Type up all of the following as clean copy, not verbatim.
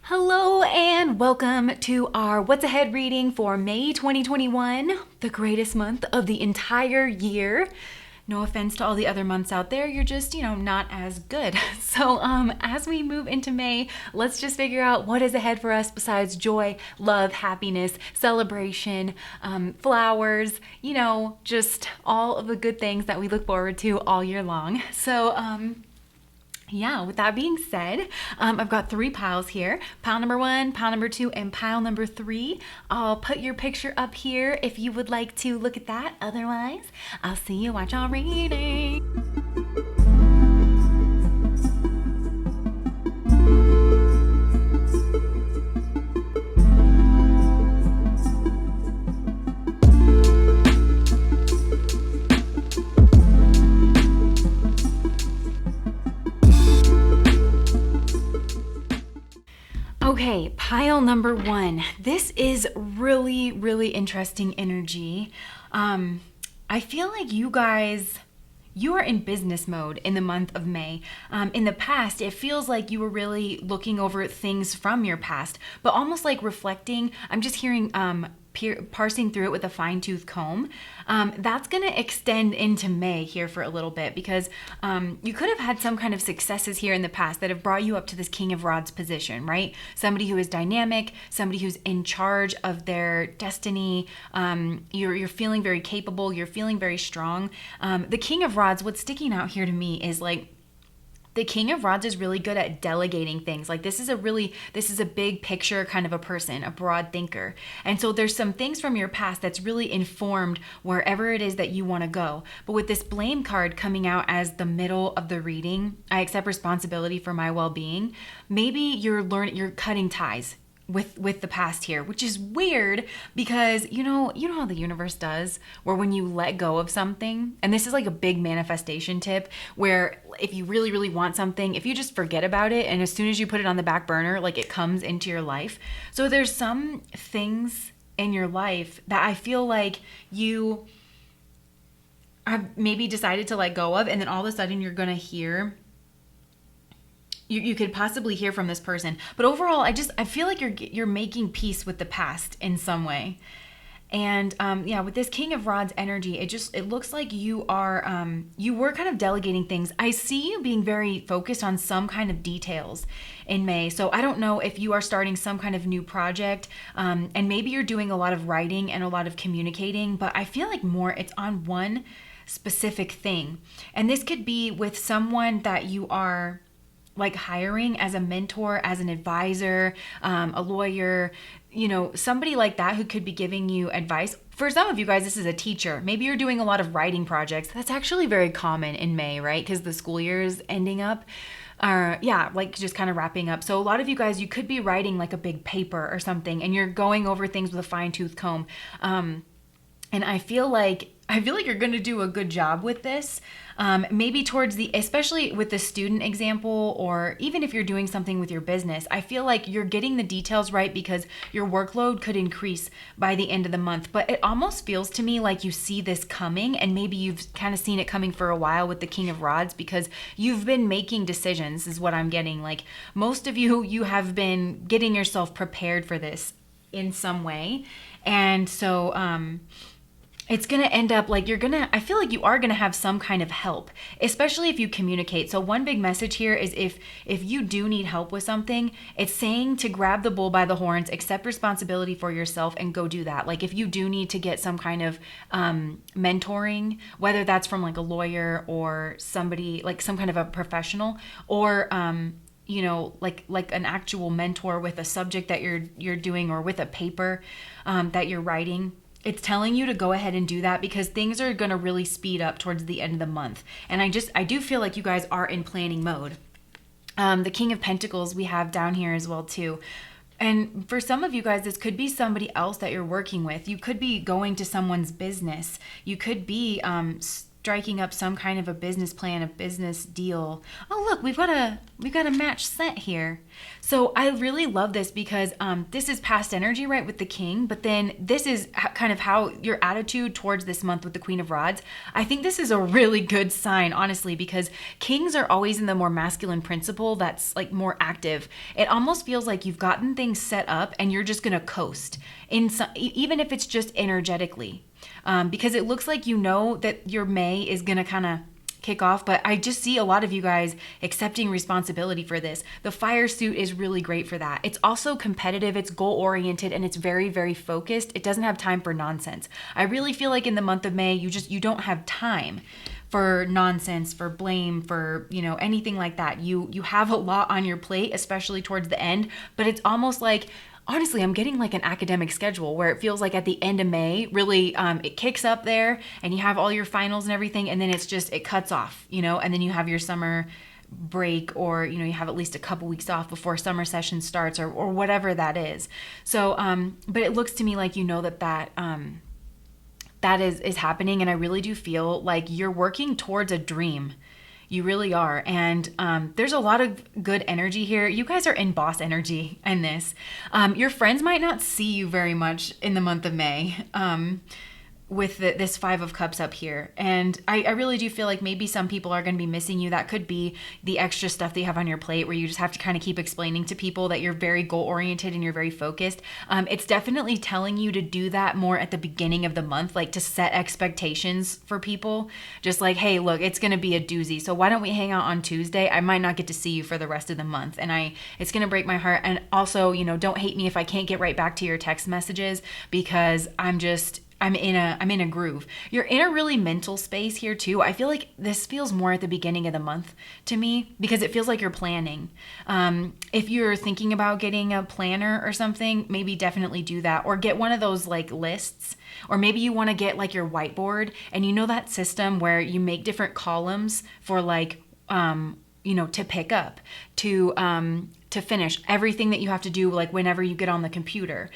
Hello and welcome to our What's Ahead reading for May 2021, the greatest month of the entire year. No offense to all the other months out there, you're just, not as good. So as we move into May, let's just figure out what is ahead for us besides joy, love, happiness, celebration, flowers, just all of the good things that we look forward to all year long. So yeah, with that being said, I've got 3 piles here. Pile number 1, pile number 2, and pile number 3. I'll put your picture up here if you would like to look at that. Otherwise, I'll see you watch our reading. Okay, pile number 1. This is really, really interesting energy. I feel like you are in business mode in the month of May. In the past, it feels like you were really looking over things from your past, but almost like reflecting. I'm just hearing parsing through it with a fine-tooth comb. That's going to extend into May here for a little bit because you could have had some kind of successes here in the past that have brought you up to this King of Rods position, right? Somebody who is dynamic, somebody who's in charge of their destiny. You're feeling very capable. You're feeling very strong. The King of Rods, what's sticking out here to me is like, the King of Rods is really good at delegating things. Like this is a big picture kind of a person, a broad thinker. And so there's some things from your past that's really informed wherever it is that you want to go. But with this blame card coming out as the middle of the reading, I accept responsibility for my well-being. Maybe you're cutting ties with the past here, which is weird because you know how the universe does, where when you let go of something, and this is like a big manifestation tip, where if you really, really want something, if you just forget about it, and as soon as you put it on the back burner, like it comes into your life. So there's some things in your life that I feel like you have maybe decided to let go of, and then all of a sudden you're gonna hear you could possibly hear from this person. But overall, I feel like you're making peace with the past in some way. And with this King of Rods energy, it looks like you were kind of delegating things. I see you being very focused on some kind of details in May. So I don't know if you are starting some kind of new project, and maybe you're doing a lot of writing and a lot of communicating, but I feel like more it's on one specific thing. And this could be with someone that you are like hiring as a mentor, as an advisor, a lawyer, somebody like that who could be giving you advice. For some of you guys, this is a teacher. Maybe you're doing a lot of writing projects. That's actually very common in May, right? Because the school year is ending up. Like just kind of wrapping up. So a lot of you guys, you could be writing like a big paper or something, and you're going over things with a fine-tooth comb. And I feel like you're going to do a good job with this. Maybe especially with the student example, or even if you're doing something with your business, I feel like you're getting the details right because your workload could increase by the end of the month. But it almost feels to me like you see this coming, and maybe you've kind of seen it coming for a while with the King of Rods because you've been making decisions, is what I'm getting. Like most of you have been getting yourself prepared for this in some way. And so, it's going to end up like I feel like you are going to have some kind of help, especially if you communicate. So one big message here is if you do need help with something, it's saying to grab the bull by the horns, accept responsibility for yourself, and go do that. Like if you do need to get some kind of mentoring, whether that's from like a lawyer or somebody, like some kind of a professional, or like an actual mentor with a subject that you're doing, or with a paper that you're writing, it's telling you to go ahead and do that because things are going to really speed up towards the end of the month. And I do feel like you guys are in planning mode. The King of Pentacles we have down here as well too. And for some of you guys, this could be somebody else that you're working with. You could be going to someone's business. You could be striking up some kind of a business plan, a business deal. Oh, look, we've got a match set here. So I really love this because this is past energy, right, with the king, but then this is kind of how your attitude towards this month with the Queen of Rods. I think this is a really good sign, honestly, because kings are always in the more masculine principle that's like more active. It almost feels like you've gotten things set up and you're just going to coast, even if it's just energetically. Because it looks like you know that your May is going to kind of kick off, but I just see a lot of you guys accepting responsibility for this. The fire suit is really great for that. It's also competitive, it's goal oriented, and it's very, very focused. It doesn't have time for nonsense. I really feel like in the month of May, you don't have time for nonsense, for blame, for, anything like that. You have a lot on your plate, especially towards the end, but it's almost like, honestly, I'm getting like an academic schedule where it feels like at the end of May, really, it kicks up there and you have all your finals and everything. And then it cuts off, and then you have your summer break, or, you have at least a couple weeks off before summer session starts, or whatever that is. So, but it looks to me like, that is happening. And I really do feel like you're working towards a dream. You really are. And there's a lot of good energy here. You guys are in boss energy in this. Your friends might not see you very much in the month of May with this Five of Cups up here. And I really do feel like maybe some people are going to be missing you. That could be the extra stuff that you have on your plate where you just have to kind of keep explaining to people that you're very goal oriented and you're very focused. It's definitely telling you to do that more at the beginning of the month, like to set expectations for people. Just like, hey, look, it's going to be a doozy. So why don't we hang out on Tuesday? I might not get to see you for the rest of the month. And it's going to break my heart. And also, don't hate me if I can't get right back to your text messages, because I'm in a groove. You're in a really mental space here too. I feel like this feels more at the beginning of the month to me, because it feels like you're planning. If you're thinking about getting a planner or something, maybe definitely do that, or get one of those like lists, or maybe you want to get like your whiteboard, and that system where you make different columns for like, to pick up, to finish everything that you have to do, like whenever you get on the computer,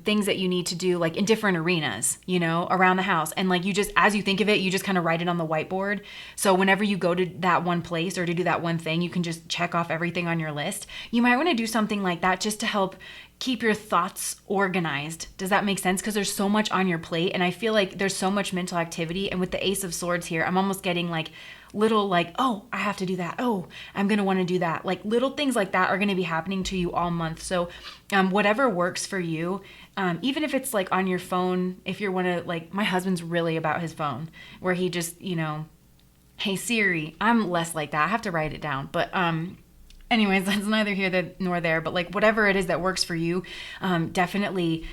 things that you need to do like in different arenas, around the house. And like as you think of it, you just kind of write it on the whiteboard. So whenever you go to that one place or to do that one thing, you can just check off everything on your list. You might want to do something like that just to help keep your thoughts organized. Does that make sense? Because there's so much on your plate, and I feel like there's so much mental activity. And with the Ace of Swords here, I'm almost getting like little like, oh, I have to do that. Oh, I'm going to want to do that. Like little things like that are going to be happening to you all month. So whatever works for you, even if it's like on your phone, if you're like, my husband's really about his phone where he just, hey Siri. I'm less like that. I have to write it down. But anyways, that's neither here nor there. But like whatever it is that works for you, definitely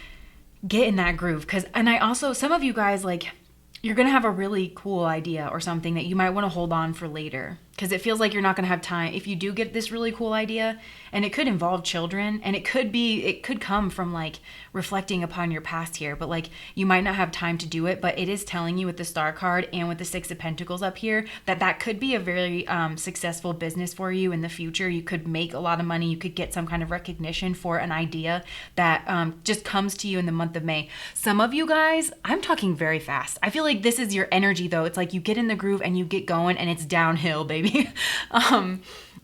get in that groove. And I also, some of you guys, like, you're going to have a really cool idea or something that you might want to hold on for later, because it feels like you're not going to have time. If you do get this really cool idea, and it could involve children, and it could come from like reflecting upon your past here, but like you might not have time to do it. But it is telling you with the Star card and with the Six of Pentacles up here that could be a very successful business for you in the future. You could make a lot of money. You could get some kind of recognition for an idea that just comes to you in the month of May. Some of you guys, I'm talking very fast. I feel like this is your energy though. It's like you get in the groove and you get going and it's downhill, baby.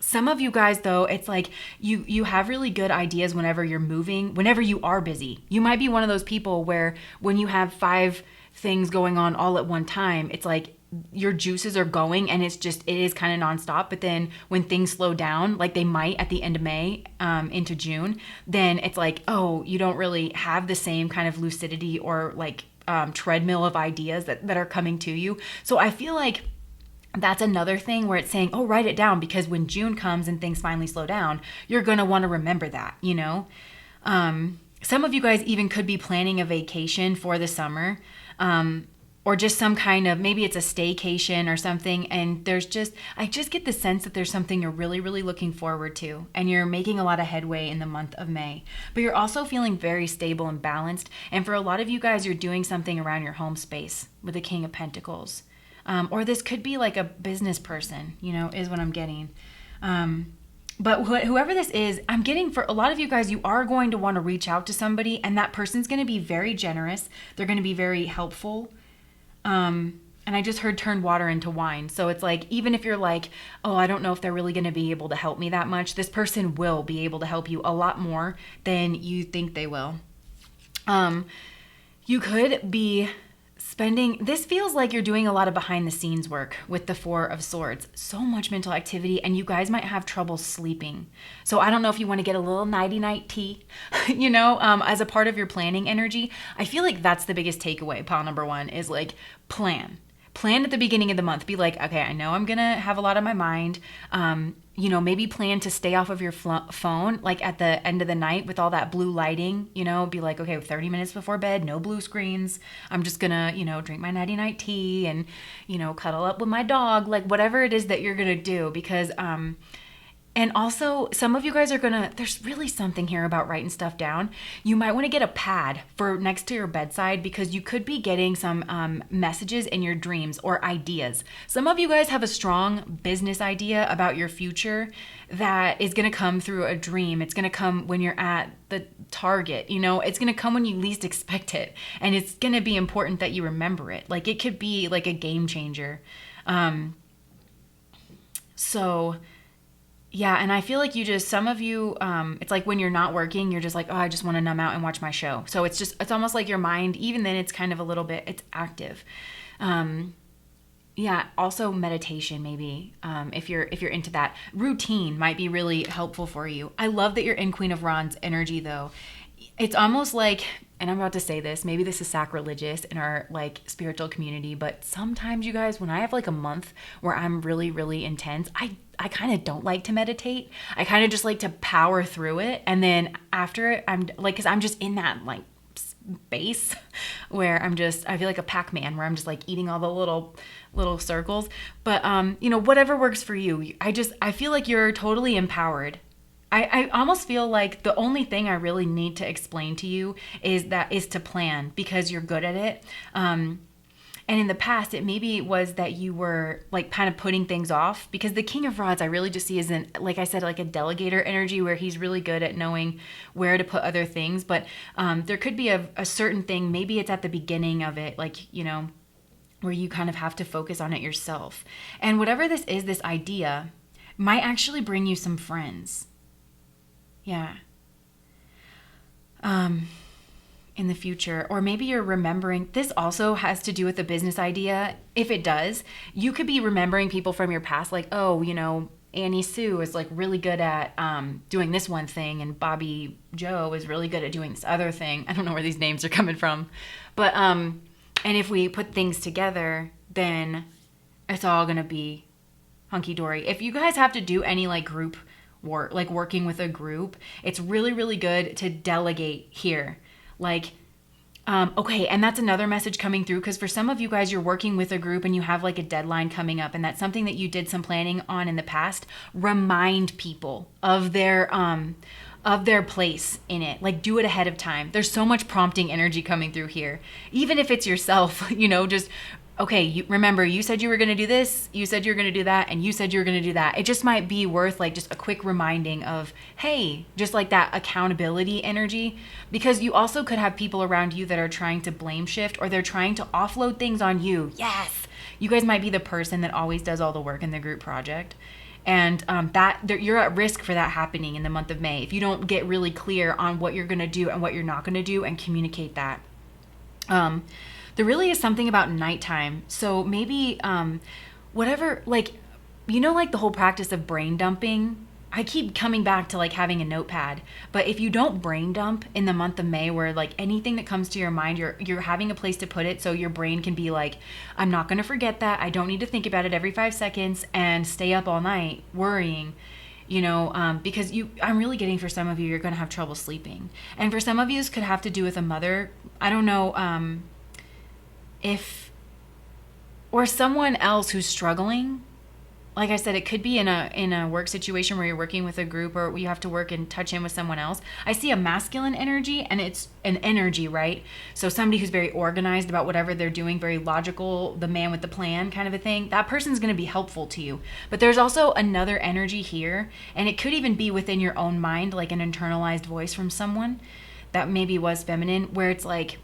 Some of you guys though, it's like you have really good ideas whenever you're moving, whenever you are busy. You might be one of those people where when you have 5 things going on all at one time, it's like your juices are going and it is kind of nonstop. But then when things slow down, like they might at the end of May into June, then it's like, oh, you don't really have the same kind of lucidity or like treadmill of ideas that are coming to you. So I feel like that's another thing where it's saying, oh, write it down, because when June comes and things finally slow down, you're going to want to remember that, Some of you guys even could be planning a vacation for the summer, or just some kind of, maybe it's a staycation or something. And I just get the sense that there's something you're really, really looking forward to, and you're making a lot of headway in the month of May, but you're also feeling very stable and balanced. And for a lot of you guys, you're doing something around your home space with the King of Pentacles. Or this could be like a business person, is what I'm getting. But whoever this is, I'm getting for a lot of you guys, you are going to want to reach out to somebody, and that person's going to be very generous. They're going to be very helpful. And and I just heard turn water into wine. So it's like, even if you're like, oh, I don't know if they're really going to be able to help me that much, this person will be able to help you a lot more than you think they will. You could be spending, this feels like you're doing a lot of behind the scenes work with the Four of Swords. So much mental activity, and you guys might have trouble sleeping. So I don't know if you want to get a little nighty-night tea, as a part of your planning energy. I feel like that's the biggest takeaway, pile number one, is like plan. Plan at the beginning of the month. Be like, okay, I know I'm going to have a lot on my mind. Maybe plan to stay off of your phone, like at the end of the night with all that blue lighting, be like, okay, 30 minutes before bed, no blue screens. I'm just going to, drink my nighty-night tea and, cuddle up with my dog, like whatever it is that you're going to do, because, and also, some of you guys are there's really something here about writing stuff down. You might want to get a pad for next to your bedside, because you could be getting some messages in your dreams or ideas. Some of you guys have a strong business idea about your future that is going to come through a dream. It's going to come when you're at the target, it's going to come when you least expect it. And it's going to be important that you remember it. Like, it could be like a game changer. Yeah, and I feel like some of you, it's like when you're not working, you're just like, oh, I just want to numb out and watch my show. So it's almost like your mind, even then it's kind of a little bit, it's active. Yeah, also meditation maybe, if you're into that. Routine might be really helpful for you. I love that you're in Queen of Wands energy though. It's almost like, and I'm about to say this, maybe this is sacrilegious in our like spiritual community, but sometimes you guys, when I have like a month where I'm really, really intense, I kind of don't like to meditate. I kind of just like to power through it. And then after it, I'm like, cause I'm just in that like space where I feel like a Pac-Man, where I'm just like eating all the little circles. But, whatever works for you. I feel like you're totally empowered. I almost feel like the only thing I really need to explain to you is to plan, because you're good at it. And in the past, it maybe was that you were like kind of putting things off, because the King of Rods I really just see as like I said, like a delegator energy, where he's really good at knowing where to put other things. But there could be a certain thing, maybe it's at the beginning of it, like, where you kind of have to focus on it yourself. And whatever this is, this idea might actually bring you some friends. Yeah. In the future, or maybe you're remembering, this also has to do with the business idea. If it does, you could be remembering people from your past, like, oh, Annie Sue is like really good at doing this one thing, and Bobby Joe is really good at doing this other thing. I don't know where these names are coming from, but and if we put things together, then it's all gonna be hunky-dory. If you guys have to do any like group work, like working with a group, it's really, really good to delegate here. Like, okay, and that's another message coming through, because for some of you guys, you're working with a group and you have like a deadline coming up, and that's something that you did some planning on in the past. Remind people of their place in it. Like, do it ahead of time. There's so much prompting energy coming through here. Even if it's yourself, just, okay, remember, you said you were going to do this, you said you were going to do that, and you said you were going to do that. It just might be worth like just a quick reminding of, hey, just like that accountability energy, because you also could have people around you that are trying to blame shift, or they're trying to offload things on you. Yes, you guys might be the person that always does all the work in the group project. And you're at risk for that happening in the month of May if you don't get really clear on what you're going to do and what you're not going to do, and communicate that. There really is something about nighttime. So maybe whatever, like, like the whole practice of brain dumping. I keep coming back to like having a notepad. But if you don't brain dump in the month of May, where like anything that comes to your mind, you're having a place to put it, so your brain can be like, I'm not going to forget that. I don't need to think about it every 5 seconds and stay up all night worrying. Because I'm really getting, for some of you, you're going to have trouble sleeping. And for some of you, this could have to do with a mother. I don't know, or someone else who's struggling. Like I said, it could be in a work situation where you're working with a group, or you have to work and touch in with someone else. I see a masculine energy, and it's an energy, right? So somebody who's very organized about whatever they're doing, very logical, the man with the plan kind of a thing. That person's going to be helpful to you. But there's also another energy here, and it could even be within your own mind, like an internalized voice from someone that maybe was feminine, where it's like,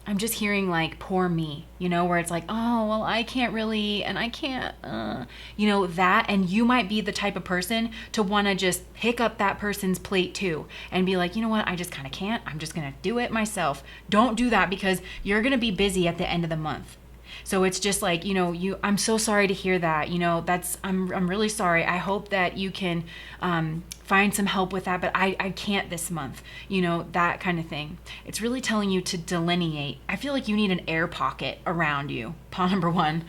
I'm just hearing like, poor me, where it's like, oh, well, I can't really, and I can't, that. And you might be the type of person to want to just pick up that person's plate too and be like, you know what, I just kind of can't. I'm just going to do it myself. Don't do that, because you're going to be busy at the end of the month. So it's just like, I'm so sorry to hear that, I'm really sorry. I hope that you can find some help with that, but I can't this month, that kind of thing. It's really telling you to delineate. I feel like you need an air pocket around you, pawn number one.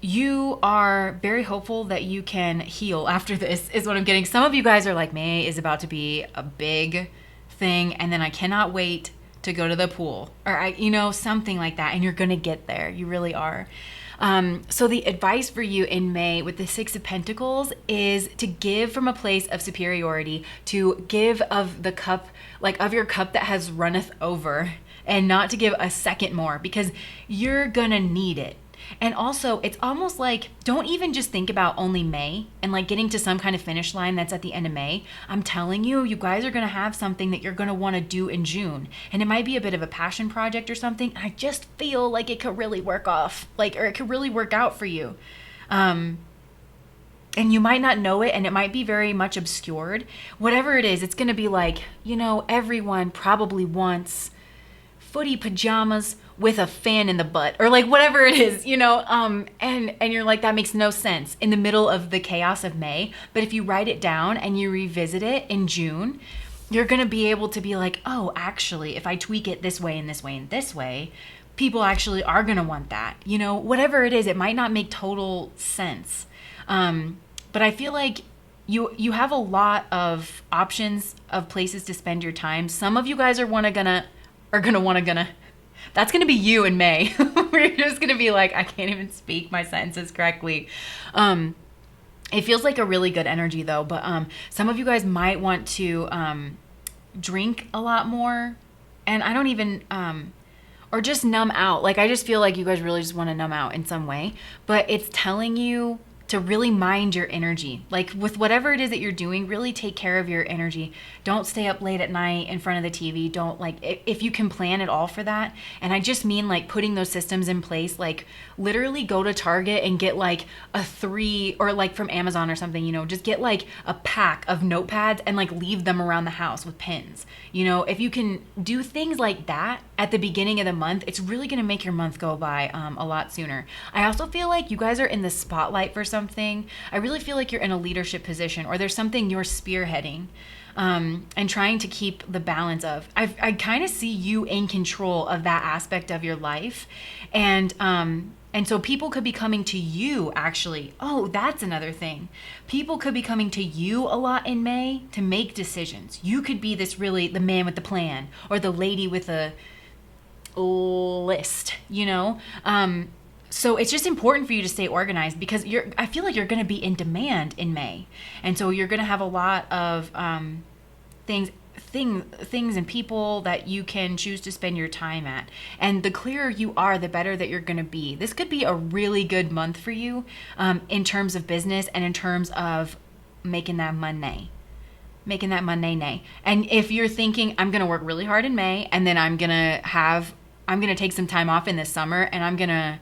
You are very hopeful that you can heal after this, is what I'm getting. Some of you guys are like, May is about to be a big thing, and then I cannot wait to go to the pool, or something like that, and you're gonna get there. You really are. So the advice for you in May with the Six of Pentacles is to give from a place of superiority, to give of the cup, like of your cup that has runneth over, and not to give a second more, because you're gonna need it. And also, it's almost like, don't even just think about only May and like getting to some kind of finish line that's at the end of May. I'm telling you, you guys are going to have something that you're going to want to do in June. And it might be a bit of a passion project or something. I just feel like it could really work off, or it could really work out for you. And you might not know it, and it might be very much obscured. Whatever it is, it's going to be like, everyone probably wants footy pajamas with a fan in the butt, or like whatever it is, and you're like, that makes no sense in the middle of the chaos of May. But if you write it down and you revisit it in June, you're going to be able to be like, oh, actually, if I tweak it this way and this way and this way, people actually are going to want that, whatever it is. It might not make total sense. But I feel like you have a lot of options of places to spend your time. Some of you guys are gonna that's going to be you in May. We're just going to be like, I can't even speak my sentences correctly. It feels like a really good energy though, but some of you guys might want to drink a lot more, and I don't even, or just numb out. Like, I just feel like you guys really just want to numb out in some way, but it's telling you to really mind your energy. Like with whatever it is that you're doing, really take care of your energy. Don't stay up late at night in front of the TV. Don't if you can plan it all for that. And I just mean like putting those systems in place, like literally go to Target and get like a 3, or like from Amazon or something, just get like a pack of notepads and like leave them around the house with pins. If you can do things like that at the beginning of the month, it's really going to make your month go by a lot sooner. I also feel like you guys are in the spotlight for something. I really feel like you're in a leadership position, or there's something you're spearheading and trying to keep the balance of. I kind of see you in control of that aspect of your life. And so people could be coming to you, actually. Oh, that's another thing. People could be coming to you a lot in May to make decisions. You could be the man with the plan, or the lady with a list, So it's just important for you to stay organized, because I feel like you're going to be in demand in May. And so you're going to have a lot of things and people that you can choose to spend your time at. And the clearer you are, the better that you're going to be. This could be a really good month for you in terms of business and in terms of making that money. And if you're thinking, I'm going to work really hard in May, and then I'm going to take some time off in the summer, and I'm going to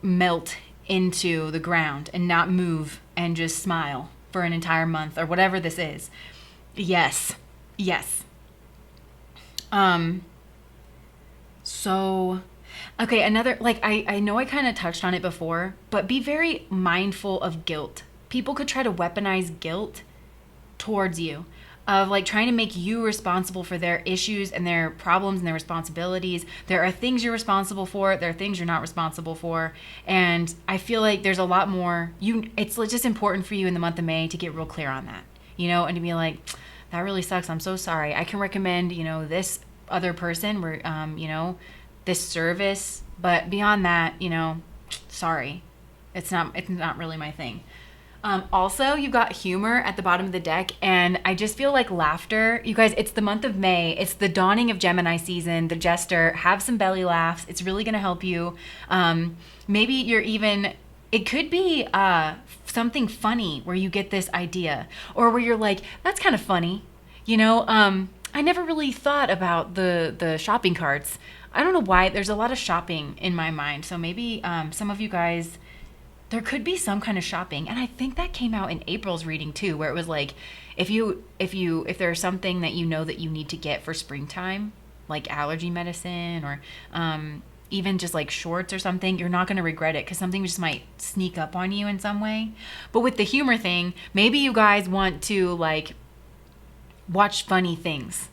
melt into the ground and not move and just smile for an entire month, or whatever this is. Yes. So, okay, another, I know I kind of touched on it before, but be very mindful of guilt. People could try to weaponize guilt towards you, of trying to make you responsible for their issues and their problems and their responsibilities. There are things you're responsible for. There are things you're not responsible for. And I feel like there's a lot more. It's just important for you in the month of May to get real clear on that, and to be like, that really sucks. I'm so sorry. I can recommend, this other person where, this service, but beyond that, sorry. It's not really my thing. Also, you've got humor at the bottom of the deck, and I just feel like laughter. You guys, it's the month of May. It's the dawning of Gemini season, the jester. Have some belly laughs. It's really going to help you. Maybe it could be something funny where you get this idea, or where you're like, that's kind of funny. I never really thought about the shopping carts. I don't know why. There's a lot of shopping in my mind. So maybe some of you guys, there could be some kind of shopping. And I think that came out in April's reading too, where it was like, if there's something that you know that you need to get for springtime, like allergy medicine or even just like shorts or something, you're not going to regret it because something just might sneak up on you in some way. But with the humor thing, maybe you guys want to like watch funny things,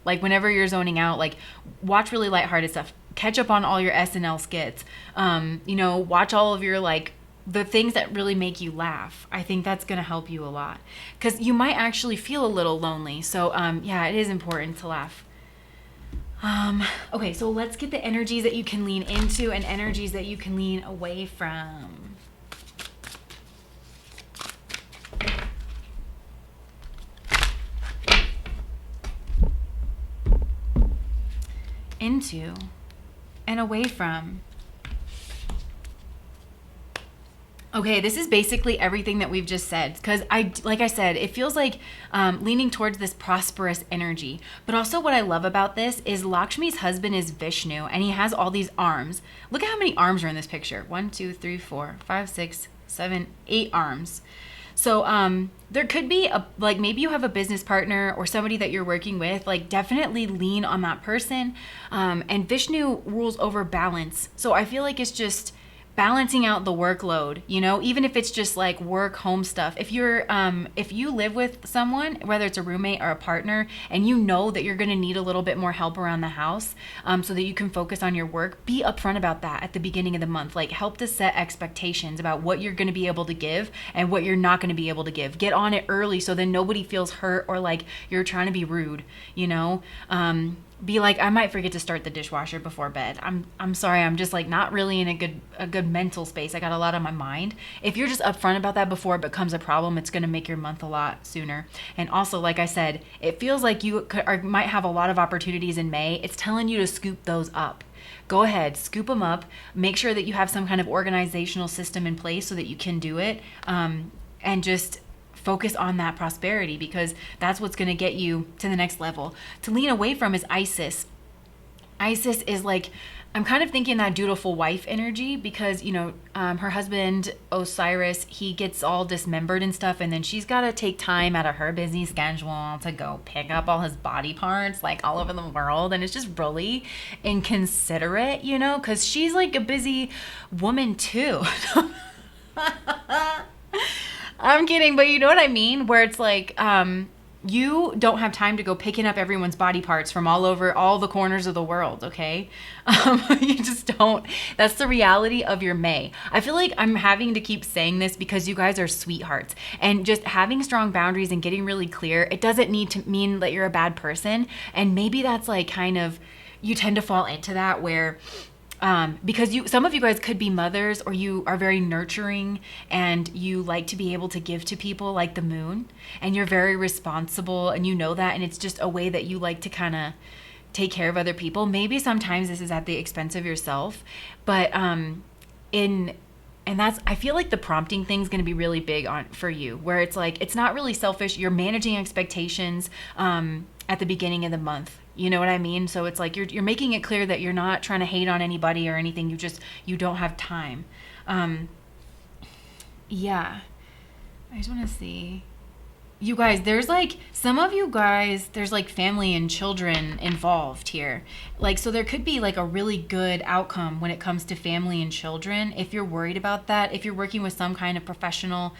like whenever you're zoning out, like watch really lighthearted stuff, catch up on all your SNL skits, watch all of your like the things that really make you laugh. I think that's going to help you a lot because you might actually feel a little lonely. So yeah, it is important to laugh. Okay, so let's get the energies that you can lean into and energies that you can lean away from. Into and away from. Okay, this is basically everything that we've just said because like I said, it feels like leaning towards this prosperous energy. But also what I love about this is Lakshmi's husband is Vishnu and he has all these arms. Look at how many arms are in this picture. 1, 2, 3, 4, 5, 6, 7, 8 arms. So there could be like maybe you have a business partner or somebody that you're working with, like definitely lean on that person. And Vishnu rules over balance. So I feel like it's just balancing out the workload, even if it's just like work, home stuff. If you live with someone, whether it's a roommate or a partner, and you know that you're going to need a little bit more help around the house, so that you can focus on your work, be upfront about that at the beginning of the month. Like help to set expectations about what you're going to be able to give and what you're not going to be able to give. Get on it early so then nobody feels hurt or like you're trying to be rude, be like, I might forget to start the dishwasher before bed. I'm sorry, I'm just like not really in a good mental space. I got a lot on my mind. If you're just upfront about that before it becomes a problem, it's going to make your month a lot sooner. And also, like I said, it feels like you might have a lot of opportunities in May. It's telling you to scoop those up. Go ahead, scoop them up. Make sure that you have some kind of organizational system in place so that you can do it. And just focus on that prosperity because that's what's going to get you to the next level. To lean away from is Isis. Isis is like, I'm kind of thinking that dutiful wife energy because, her husband, Osiris, he gets all dismembered and stuff. And then she's got to take time out of her busy schedule to go pick up all his body parts like all over the world. And it's just really inconsiderate, because she's like a busy woman too. I'm kidding, but you know what I mean? Where it's like, you don't have time to go picking up everyone's body parts from all over all the corners of the world, okay? You just don't. That's the reality of your May. I feel like I'm having to keep saying this because you guys are sweethearts. And just having strong boundaries and getting really clear, it doesn't need to mean that you're a bad person. And maybe that's like kind of, you tend to fall into that where because some of you guys could be mothers or you are very nurturing and you like to be able to give to people like the moon and you're very responsible and you know that and it's just a way that you like to kind of take care of other people. Maybe sometimes this is at the expense of yourself, but and that's, I feel like the prompting thing is going to be really big for you where it's like, it's not really selfish. You're managing expectations at the beginning of the month. You know what I mean? So it's like you're making it clear that you're not trying to hate on anybody or anything. You don't have time. Yeah. I just want to see. You guys, there's like, some of you guys, there's like family and children involved here. Like, so there could be like a really good outcome when it comes to family and children. If you're worried about that, if you're working with some kind of professional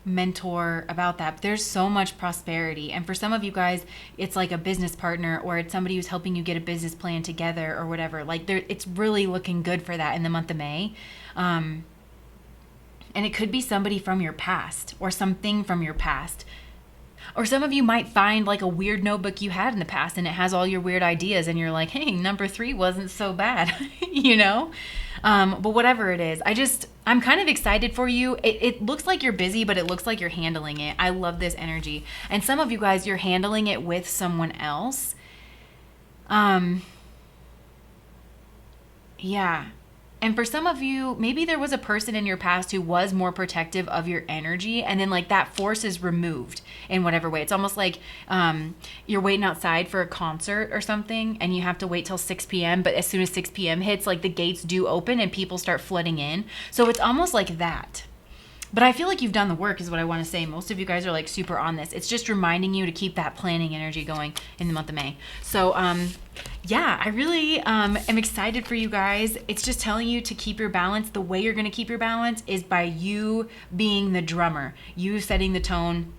mentor about that, there's so much prosperity. And for some of you guys, it's like a business partner or it's somebody who's helping you get a business plan together or whatever. Like it's really looking good for that in the month of May. And it could be somebody from your past or something from your past. Or some of you might find like a weird notebook you had in the past and it has all your weird ideas and you're like, hey, number 3 wasn't so bad, But whatever it is, I'm kind of excited for you. It looks like you're busy, but it looks like you're handling it. I love this energy. And some of you guys, you're handling it with someone else. Yeah. And for some of you, maybe there was a person in your past who was more protective of your energy, and then like that force is removed in whatever way. It's almost like you're waiting outside for a concert or something, and you have to wait till 6 p.m. But as soon as 6 p.m. hits, like the gates do open and people start flooding in. So it's almost like that. But I feel like you've done the work is what I want to say. Most of you guys are like super on this. It's just reminding you to keep that planning energy going in the month of May. So yeah, I really am excited for you guys. It's just telling you to keep your balance. The way you're going to keep your balance is by you being the drummer, you setting the tone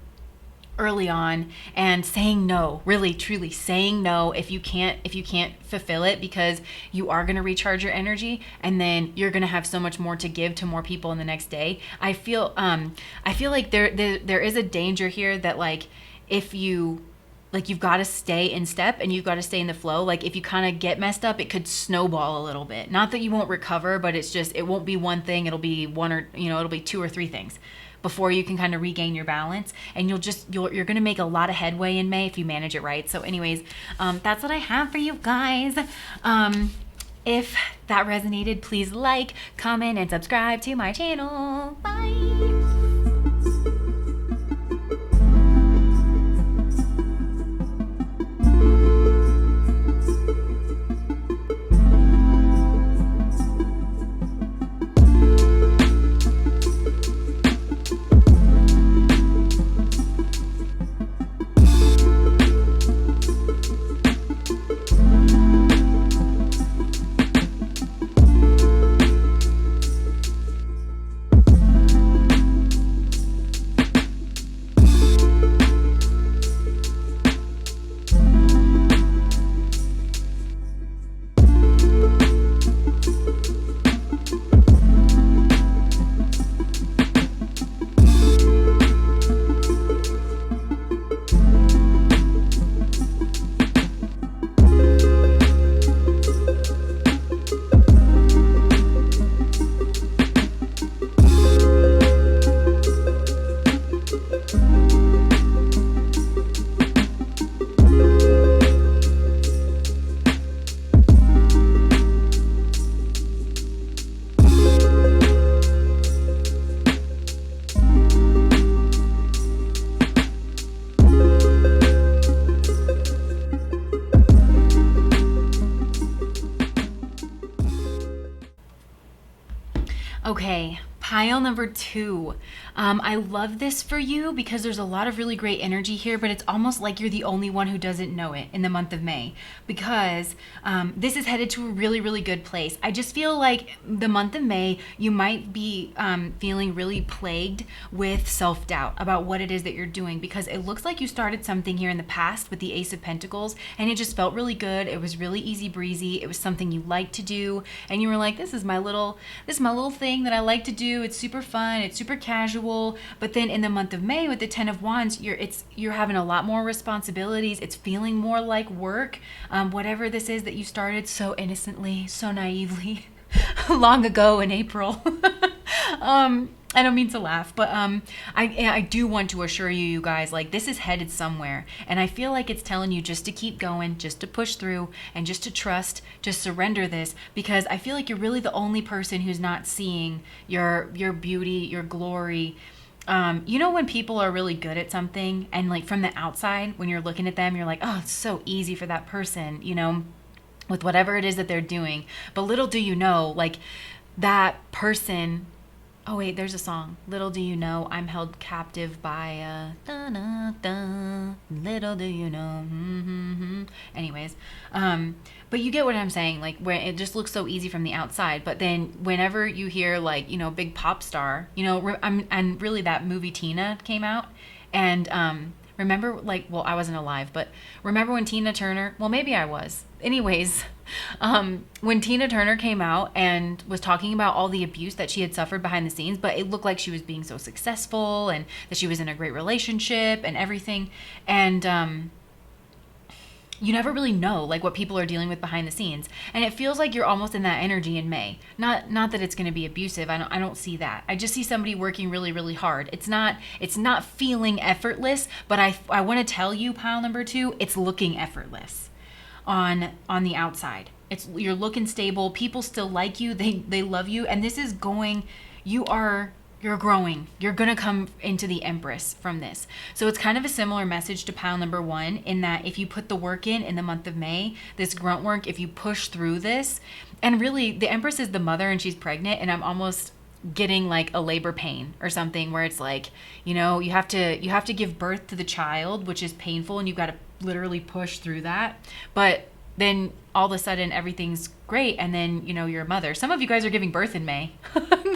early on and saying no, really truly saying no if you can't fulfill it, because you are going to recharge your energy, and then you're going to have so much more to give to more people in the next day. I feel like there is a danger here that like if you like you've got to stay in step and you've got to stay in the flow. Like if you kind of get messed up, it could snowball a little bit. Not that you won't recover, but it's just, it won't be one thing. It'll be one or, it'll be two or three things before you can kind of regain your balance. And you're going to make a lot of headway in May if you manage it right. So anyways, that's what I have for you guys. If that resonated, please like, comment, and subscribe to my channel. Bye. Okay, pile number 2. I love this for you because there's a lot of really great energy here, but it's almost like you're the only one who doesn't know it in the month of May, because this is headed to a really, really good place. I just feel like the month of May, you might be feeling really plagued with self-doubt about what it is that you're doing, because it looks like you started something here in the past with the Ace of Pentacles, and it just felt really good. It was really easy breezy. It was something you liked to do, and you were like, this is my little thing that I like to do. It's super fun. It's super casual. But then in the month of May with the 10 of Wands, you're having a lot more responsibilities. It's feeling more like work. Whatever this is that you started so innocently, so naively, long ago in April. I don't mean to laugh, but I do want to assure you, you guys, like this is headed somewhere, and I feel like it's telling you just to keep going, just to push through, and just to trust, just surrender this, because I feel like you're really the only person who's not seeing your beauty, your glory. When people are really good at something, and like from the outside, when you're looking at them, you're like, oh, it's so easy for that person, with whatever it is that they're doing. But little do you know, like that person. Oh wait, there's a song. Little do you know, I'm held captive by a da-da-da. Little do you know. Mm-hmm. Anyways, but you get what I'm saying. Like where it just looks so easy from the outside, but then whenever you hear like big pop star, and really that movie Tina came out, and remember, I wasn't alive, but remember when Tina Turner, well, maybe I was. Anyways, when Tina Turner came out and was talking about all the abuse that she had suffered behind the scenes, but it looked like she was being so successful and that she was in a great relationship and everything. And you never really know like what people are dealing with behind the scenes. And it feels like you're almost in that energy in May. Not that it's going to be abusive. I don't see that. I just see somebody working really, really hard. It's not feeling effortless, but I want to tell you, pile number 2, it's looking effortless on the outside. you're looking stable. People still like you. They love you. And this is going, you're growing. You're going to come into the Empress from this. So it's kind of a similar message to pile number 1 in that if you put the work in the month of May, this grunt work, if you push through this, and really the Empress is the mother and she's pregnant, and I'm almost getting like a labor pain or something where it's like, you have to give birth to the child, which is painful, and you've got to literally push through that. But then all of a sudden everything's great, and then you're a mother. Some of you guys are giving birth in May.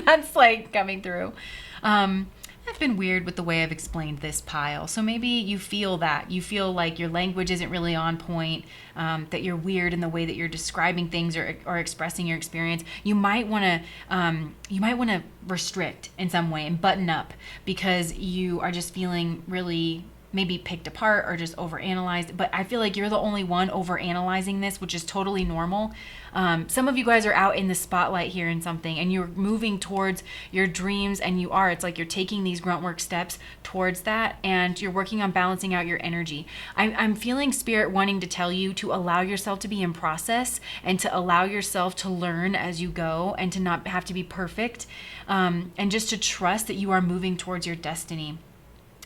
That's like coming through. I've been weird with the way I've explained this pile, so maybe you feel that you feel like your language isn't really on point, that you're weird in the way that you're describing things or expressing your experience. You might want to restrict in some way and button up because you are just feeling really maybe picked apart or just overanalyzed. But I feel like you're the only one overanalyzing this, which is totally normal. Some of you guys are out in the spotlight here in something, and you're moving towards your dreams, and it's like you're taking these grunt work steps towards that, and you're working on balancing out your energy. I'm feeling Spirit wanting to tell you to allow yourself to be in process and to allow yourself to learn as you go and to not have to be perfect, and just to trust that you are moving towards your destiny.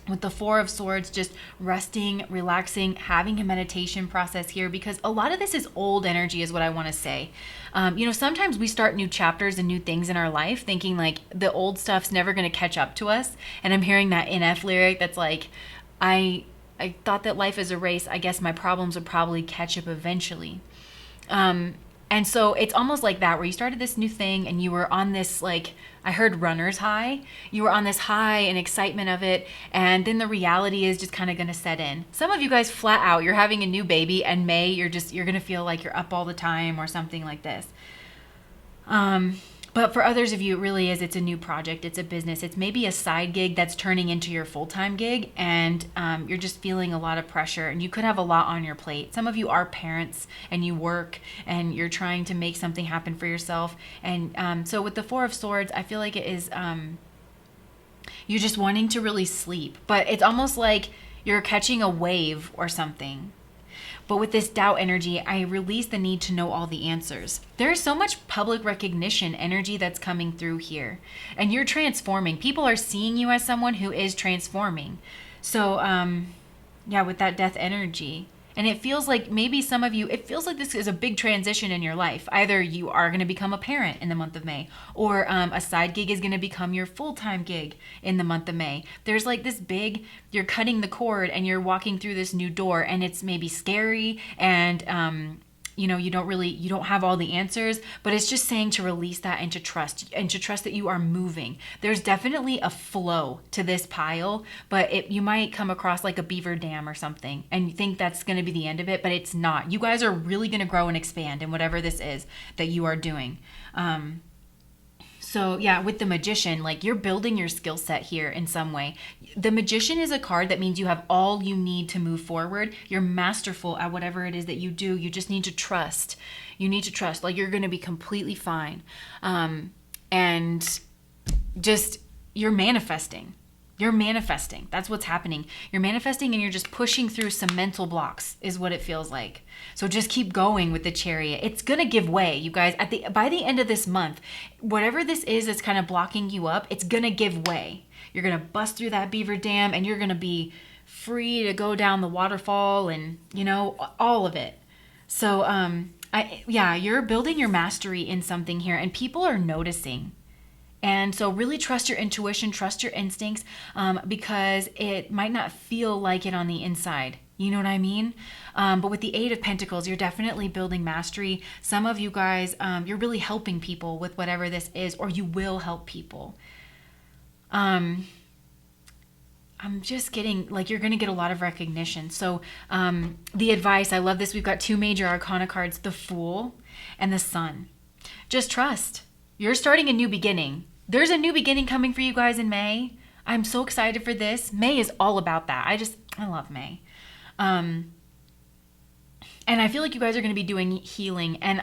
With the 4 of Swords, just resting, relaxing, having a meditation process here, because a lot of this is old energy is what I want to say. Sometimes we start new chapters and new things in our life thinking like the old stuff's never going to catch up to us. And I'm hearing that NF lyric that's like, I thought that life is a race. I guess my problems would probably catch up eventually. And so it's almost like that, where you started this new thing and you were on this, like, I heard runner's high. You were on this high and excitement of it. And then the reality is just kind of going to set in. Some of you guys flat out, you're having a new baby, and May, you're going to feel like you're up all the time or something like this. But for others of you, it really is. It's a new project. It's a business. It's maybe a side gig that's turning into your full-time gig, and you're just feeling a lot of pressure, and you could have a lot on your plate. Some of you are parents, and you work, and you're trying to make something happen for yourself. And so with the 4 of Swords, I feel like it is you're just wanting to really sleep, but it's almost like you're catching a wave or something. But with this doubt energy, I release the need to know all the answers. There is so much public recognition energy that's coming through here. And you're transforming. People are seeing you as someone who is transforming. So, with that death energy. And it feels like maybe some of you, it feels like this is a big transition in your life. Either you are going to become a parent in the month of May, or a side gig is going to become your full-time gig in the month of May. There's like this big, you're cutting the cord and you're walking through this new door, and it's maybe scary, and you don't have all the answers, but it's just saying to release that and to trust that you are moving. There's definitely a flow to this pile, but you might come across like a beaver dam or something and you think that's going to be the end of it, but it's not. You guys are really going to grow and expand in whatever this is that you are doing. So yeah, with the Magician, like you're building your skill set here in some way. The Magician is a card that means you have all you need to move forward. You're masterful at whatever it is that you do. You just need to trust. You need to trust, like you're going to be completely fine. And just, you're manifesting. You're manifesting. That's what's happening. You're manifesting and you're just pushing through some mental blocks is what it feels like. So just keep going with the Chariot. It's going to give way, you guys. By the end of this month, whatever this is that's kind of blocking you up, it's going to give way. You're going to bust through that beaver dam and you're going to be free to go down the waterfall and, all of it. So, you're building your mastery in something here and people are noticing. And so really trust your intuition, trust your instincts, because it might not feel like it on the inside. You know what I mean? But with the 8 of Pentacles, you're definitely building mastery. Some of you guys, you're really helping people with whatever this is, or you will help people. I'm just getting, like, you're going to get a lot of recognition. So the advice, I love this. We've got 2 major arcana cards, the Fool and the Sun. Just trust. You're starting a new beginning. There's a new beginning coming for you guys in May. I'm so excited for this. May is all about that. I love May. And I feel like you guys are going to be doing healing. And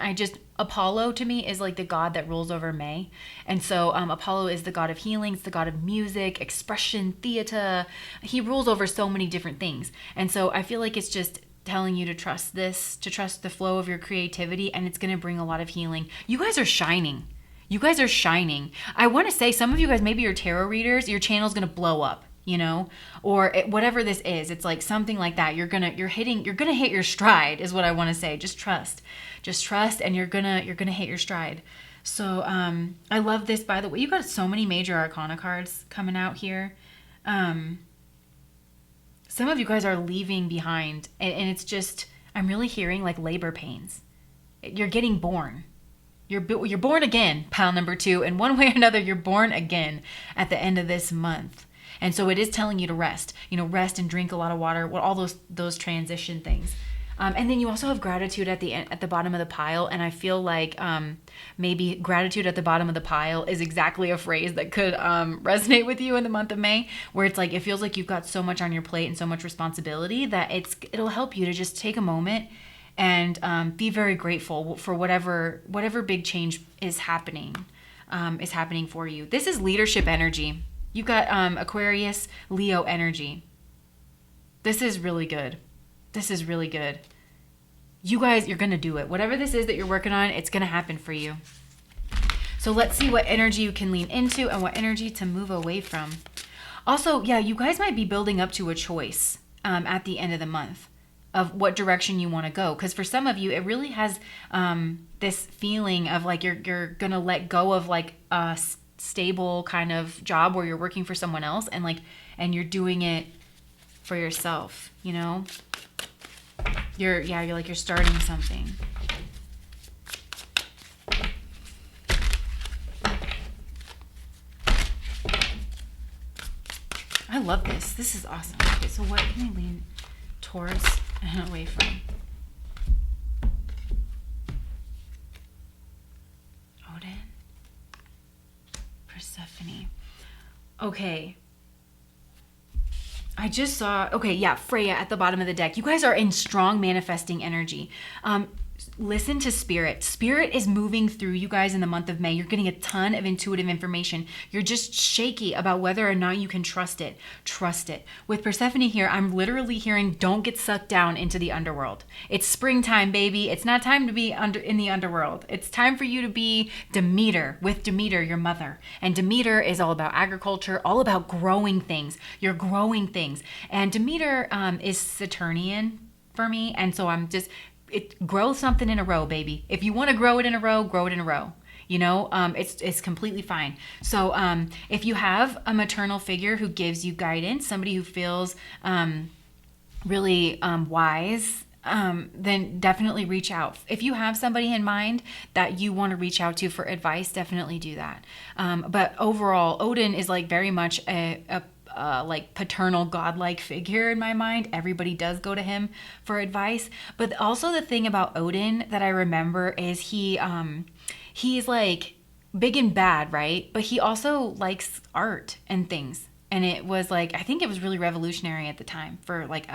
Apollo to me is like the god that rules over May. And so Apollo is the god of healing. It's the god of music, expression, theater. He rules over so many different things. And so I feel like it's just telling you to trust this, to trust the flow of your creativity, and it's going to bring a lot of healing. You guys are shining. You guys are shining. I want to say some of you guys, maybe you're tarot readers, your channel's going to blow up, you know, or whatever this is. It's like something like that. You're going to hit your stride is what I want to say. Just trust, and you're going to hit your stride. So, I love this, by the way. You got so many major arcana cards coming out here. Some of you guys are leaving behind, and it's just, I'm really hearing like labor pains. You're getting born. You're born again, pile number 2. And one way or another, you're born again at the end of this month. And so it is telling you to rest, rest and drink a lot of water, all those transition things. And then you also have gratitude at the bottom of the pile. And I feel like maybe gratitude at the bottom of the pile is exactly a phrase that could resonate with you in the month of May, where it's like, it feels like you've got so much on your plate and so much responsibility that it'll help you to just take a moment and be very grateful for whatever big change is happening for you. This is leadership energy. You've got Aquarius, Leo energy. This is really good. You guys, you're going to do it. Whatever this is that you're working on, it's going to happen for you. So let's see what energy you can lean into and what energy to move away from. Also, yeah, you guys might be building up to a choice at the end of the month of what direction you want to go. Because for some of you, it really has this feeling of like you're going to let go of like a stable kind of job where you're working for someone else and you're doing it for yourself, You're starting something. I love this. This is awesome. Okay, so what can we lean towards and away from? Odin. Persephone. Okay. I just saw, Freya at the bottom of the deck. You guys are in strong manifesting energy. Listen to Spirit. Spirit is moving through you guys in the month of May. You're getting a ton of intuitive information. You're just shaky about whether or not you can trust it. Trust it. With Persephone here, I'm literally hearing, don't get sucked down into the underworld. It's springtime, baby. It's not time to be in the underworld. It's time for you to be Demeter, with Demeter, your mother. And Demeter is all about agriculture, all about growing things. You're growing things. And Demeter is Saturnian for me. And so grow something in a row, baby. If you want to grow it in a row, grow it in a row. It's completely fine. So if you have a maternal figure who gives you guidance, somebody who feels really wise, then definitely reach out. If you have somebody in mind that you want to reach out to for advice, definitely do that. But overall, Odin is like very much a like paternal godlike figure in my mind. Everybody does go to him for advice. But also the thing about Odin that I remember is he's like big and bad, right? But he also likes art and things. And it was like, I think it was really revolutionary at the time for like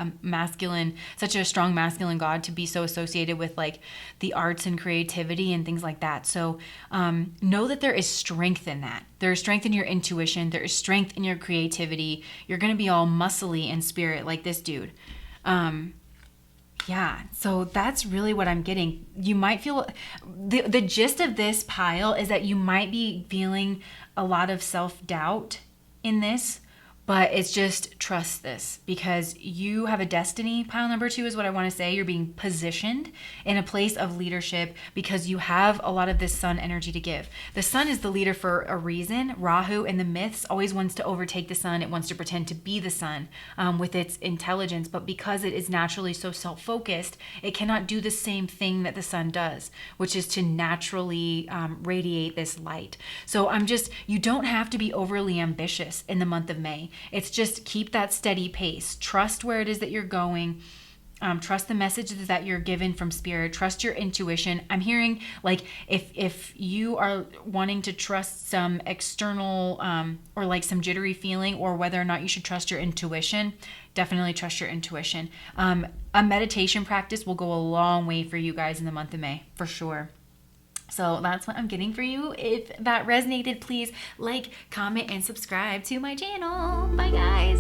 such a strong masculine god to be so associated with like the arts and creativity and things like that. So know that there is strength in that. There is strength in your intuition. There is strength in your creativity. You're going to be all muscly in spirit like this dude. Yeah, so that's really what I'm getting. You might feel, the gist of this pile is that you might be feeling a lot of self-doubt in this. But it's just trust this, because you have a destiny. Pile number 2 is what I want to say. You're being positioned in a place of leadership because you have a lot of this sun energy to give. The sun is the leader for a reason. Rahu in the myths always wants to overtake the sun. It wants to pretend to be the sun with its intelligence. But because it is naturally so self-focused, it cannot do the same thing that the sun does, which is to naturally radiate this light. So you don't have to be overly ambitious in the month of May. It's just keep that steady pace. Trust where it is that you're going. Trust the messages that you're given from spirit. Trust your intuition. I'm hearing like if you are wanting to trust some external or like some jittery feeling, or whether or not you should trust your intuition, definitely trust your intuition. A meditation practice will go a long way for you guys in the month of May, for sure. So that's what I'm getting for you. If that resonated, please like, comment, and subscribe to my channel. Bye, guys.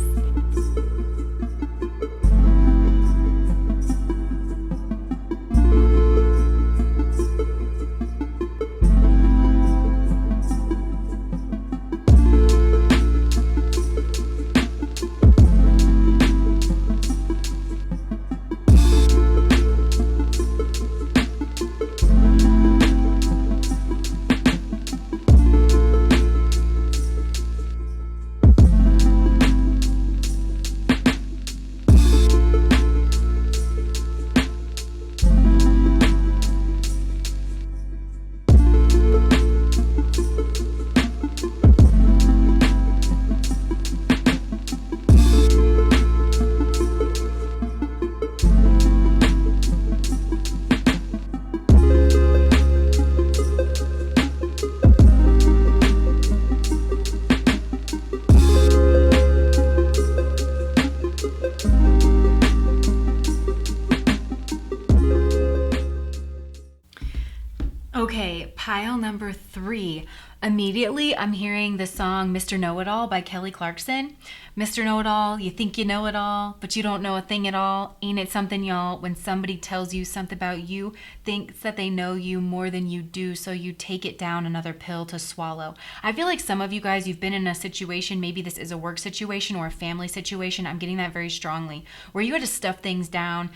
number 3. Immediately, I'm hearing the song Mr. Know-It-All by Kelly Clarkson. Mr. Know-It-All, you think you know it all, but you don't know a thing at all. Ain't it something, y'all, when somebody tells you something about you, thinks that they know you more than you do, so you take it down another pill to swallow. I feel like some of you guys, you've been in a situation, maybe this is a work situation or a family situation, I'm getting that very strongly, where you had to stuff things down.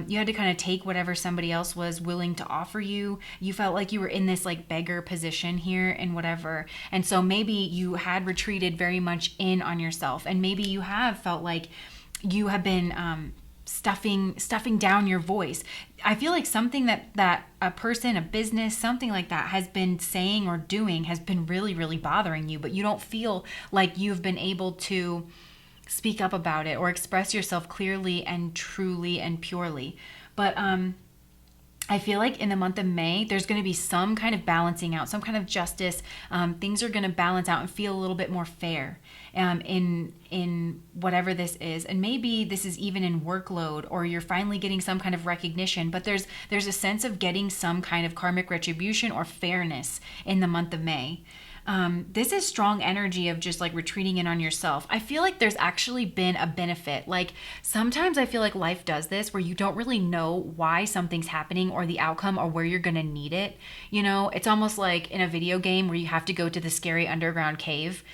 You had to kind of take whatever somebody else was willing to offer you. You felt like you were in this like beggar position here and whatever. And so maybe you had retreated very much in on yourself, and maybe you have felt like you have been stuffing down your voice. I feel like something that a person, a business, something like that has been saying or doing has been really, really bothering you, but you don't feel like you've been able to speak up about it or express yourself clearly and truly and purely. But I feel like in the month of May, there's going to be some kind of balancing out, some kind of justice. Things are going to balance out and feel a little bit more fair in whatever this is. And maybe this is even in workload, or you're finally getting some kind of recognition. But there's a sense of getting some kind of karmic retribution or fairness in the month of May. This is strong energy of just like retreating in on yourself. I feel like there's actually been a benefit. Like sometimes I feel like life does this where you don't really know why something's happening or the outcome or where you're going to need it. You know, it's almost like in a video game where you have to go to the scary underground cave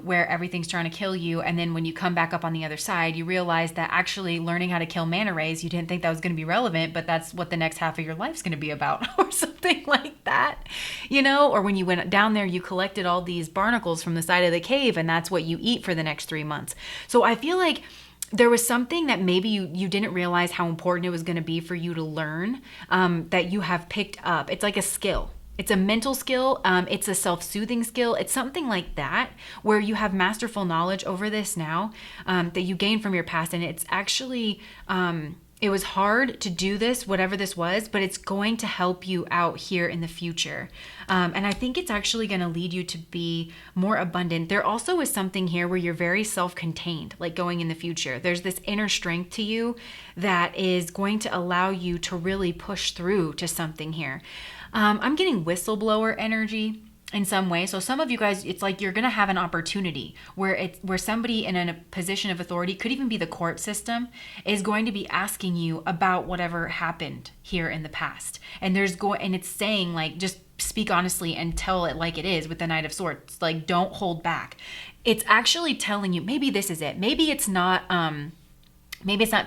where everything's trying to kill you. And then when you come back up on the other side, you realize that actually learning how to kill manta rays, you didn't think that was going to be relevant, but that's what the next half of your life's going to be about or something like that, you know, or when you went down there, you collected all these barnacles from the side of the cave and that's what you eat for the next 3 months. So I feel like there was something that maybe you didn't realize how important it was going to be for you to learn that you have picked up. It's like a skill. It's a mental skill. It's a self-soothing skill. It's something like that where you have masterful knowledge over this now that you gained from your past. And it's actually, it was hard to do this, whatever this was, but it's going to help you out here in the future. And I think it's actually going to lead you to be more abundant. There also is something here where you're very self-contained, like going in the future. There's this inner strength to you that is going to allow you to really push through to something here. I'm getting whistleblower energy in some way. So some of you guys, it's like you're going to have an opportunity where somebody in a position of authority, could even be the court system, is going to be asking you about whatever happened here in the past. And it's saying like, just speak honestly and tell it like it is with the Knight of Swords. Like, don't hold back. It's actually telling you, maybe this is it. Maybe it's not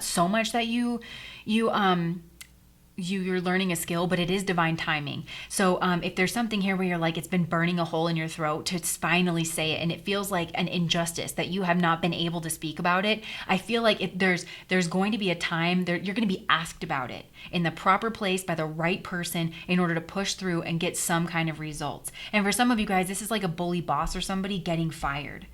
so much that you're learning a skill, but it is divine timing. So if there's something here where you're like, it's been burning a hole in your throat to finally say it, and it feels like an injustice that you have not been able to speak about it, I feel like there's going to be a time you're going to be asked about it in the proper place by the right person in order to push through and get some kind of results. And for some of you guys, this is like a bully boss or somebody getting fired.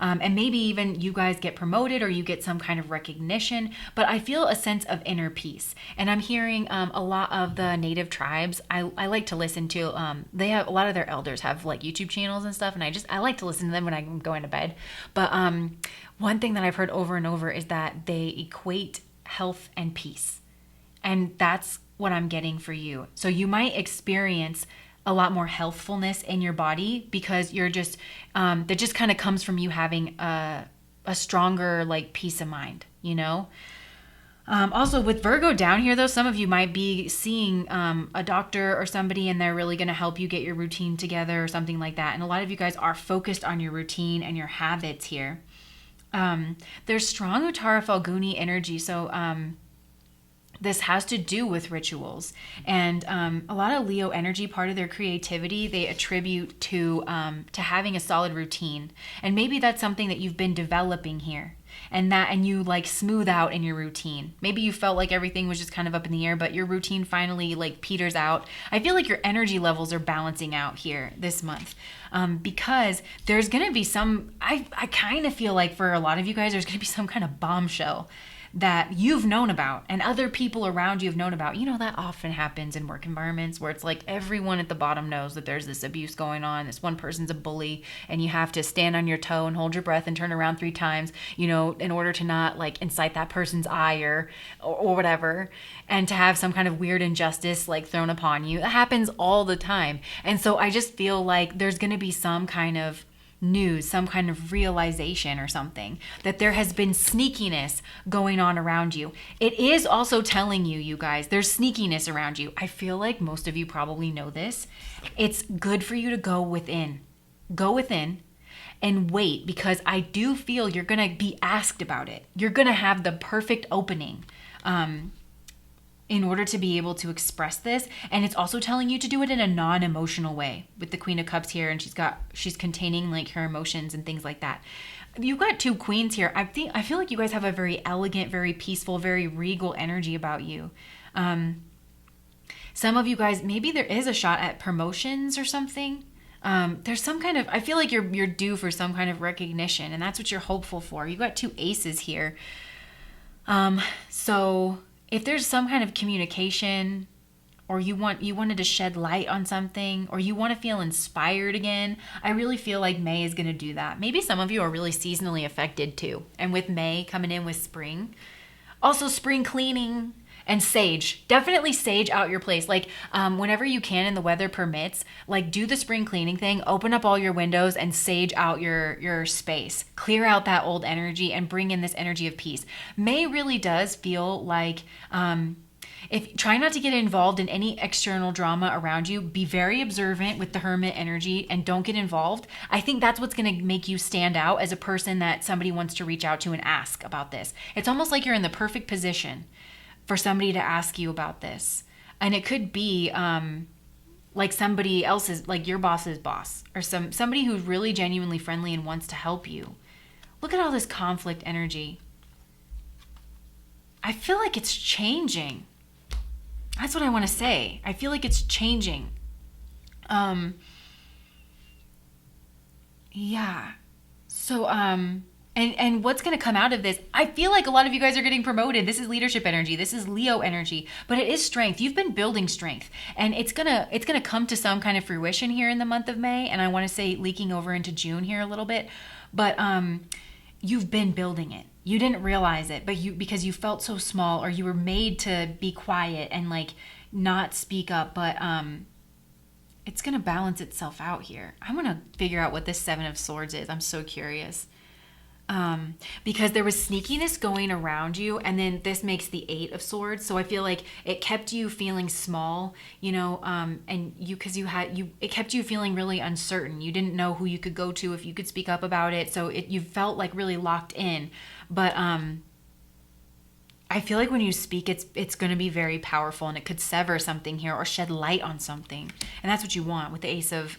And maybe even you guys get promoted or you get some kind of recognition, but I feel a sense of inner peace. And I'm hearing a lot of the native tribes, I like to listen to, they have, a lot of their elders have like YouTube channels and stuff, and I like to listen to them when I'm going to bed. But one thing that I've heard over and over is that they equate health and peace. And that's what I'm getting for you. So you might experience a lot more healthfulness in your body because you're just that just kind of comes from you having a stronger like peace of mind, you know. Also with Virgo down here though, some of you might be seeing a doctor or somebody and they're really going to help you get your routine together or something like that. And a lot of you guys are focused on your routine and your habits here. There's strong Uttara Falguni energy, so this has to do with rituals, and a lot of Leo energy, part of their creativity, they attribute to having a solid routine. And maybe that's something that you've been developing here, and you like smooth out in your routine. Maybe you felt like everything was just kind of up in the air, but your routine finally like peters out. I feel like your energy levels are balancing out here this month, because there's going to be I kind of feel like for a lot of you guys, there's going to be some kind of bombshell that you've known about and other people around you have known about. You know, that often happens in work environments where it's like everyone at the bottom knows that there's this abuse going on. This one person's a bully, and you have to stand on your toe and hold your breath and turn around 3 times, you know, in order to not like incite that person's ire or whatever, and to have some kind of weird injustice like thrown upon you. It happens all the time. And so I just feel like there's going to be some kind of news, some kind of realization or something, that there has been sneakiness going on around you. It is also telling you, you guys, there's sneakiness around you. I feel like most of you probably know this. It's good for you to go within. Go within and wait, because I do feel you're going to be asked about it. You're going to have the perfect opening in order to be able to express this. And it's also telling you to do it in a non-emotional way with the Queen of Cups here. And she's containing like her emotions and things like that. You've got 2 queens here. I feel like you guys have a very elegant, very peaceful, very regal energy about you. Some of you guys, maybe there is a shot at promotions or something. There's some kind of, I feel like you're due for some kind of recognition, and that's what you're hopeful for. You've got 2 aces here. So if there's some kind of communication, or you wanted to shed light on something, or you want to feel inspired again, I really feel like May is going to do that. Maybe some of you are really seasonally affected too. And with May coming in with spring, also spring cleaning and sage. Definitely sage out your place. Like whenever you can and the weather permits, like do the spring cleaning thing, open up all your windows and sage out your space. Clear out that old energy and bring in this energy of peace. May really does feel like if try not to get involved in any external drama around you. Be very observant with the Hermit energy and don't get involved. I think that's what's going to make you stand out as a person that somebody wants to reach out to and ask about this. It's almost like you're in the perfect position for somebody to ask you about this. And it could be like somebody else's, like your boss's boss, or somebody who's really genuinely friendly and wants to help you. Look at all this conflict energy. I feel like it's changing. That's what I want to say. I feel like it's changing. Yeah. So, and what's going to come out of this? I feel like a lot of you guys are getting promoted. This is leadership energy. This is Leo energy, but it is strength. You've been building strength, and it's going to come to some kind of fruition here in the month of May. And I want to say leaking over into June here a little bit, but, you've been building it. You didn't realize it, but because you felt so small, or you were made to be quiet and like not speak up, but, it's going to balance itself out here. I want to figure out what this 7 of Swords is. I'm so curious. Because there was sneakiness going around you, and then this makes the 8 of Swords. So I feel like it kept you feeling small, you know, and it kept you feeling really uncertain. You didn't know who you could go to if you could speak up about it. So you felt like really locked in. But I feel like when you speak, it's going to be very powerful, and it could sever something here or shed light on something. And that's what you want with the Ace of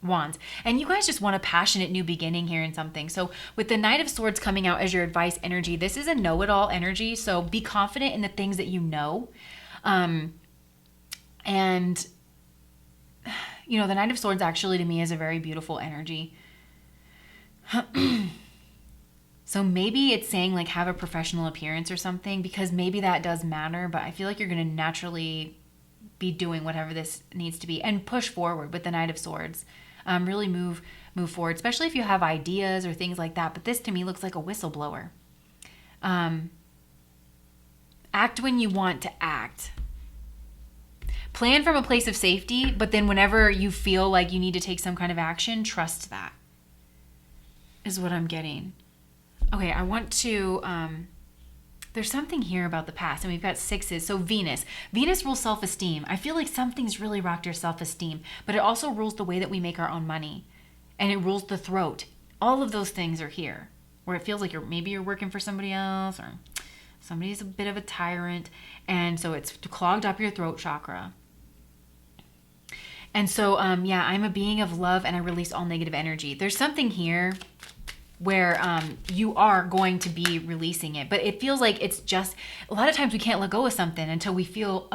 Wands. And you guys just want a passionate new beginning here in something. So with the Knight of Swords coming out as your advice energy, this is a know-it-all energy. So be confident in the things that you know. And you know, the Knight of Swords actually to me is a very beautiful energy. So maybe it's saying like have a professional appearance or something, because maybe that does matter, but I feel like you're going to naturally be doing whatever this needs to be and push forward with the Knight of Swords. Really move forward, especially if you have ideas or things like that. But this to me looks like a whistleblower. Act when you want to act. Plan from a place of safety, but then whenever you feel like you need to take some kind of action, trust that, is what I'm getting. Okay, I want to... there's something here about the past, and we've got 6s. So Venus rules self-esteem. I feel like something's really rocked your self-esteem, but it also rules the way that we make our own money, and it rules the throat. All of those things are here, where it feels like maybe you're working for somebody else, or somebody's a bit of a tyrant, and so it's clogged up your throat chakra. And so, yeah, I'm a being of love, and I release all negative energy. There's something here where you are going to be releasing it. But it feels like it's just, a lot of times we can't let go of something until we feel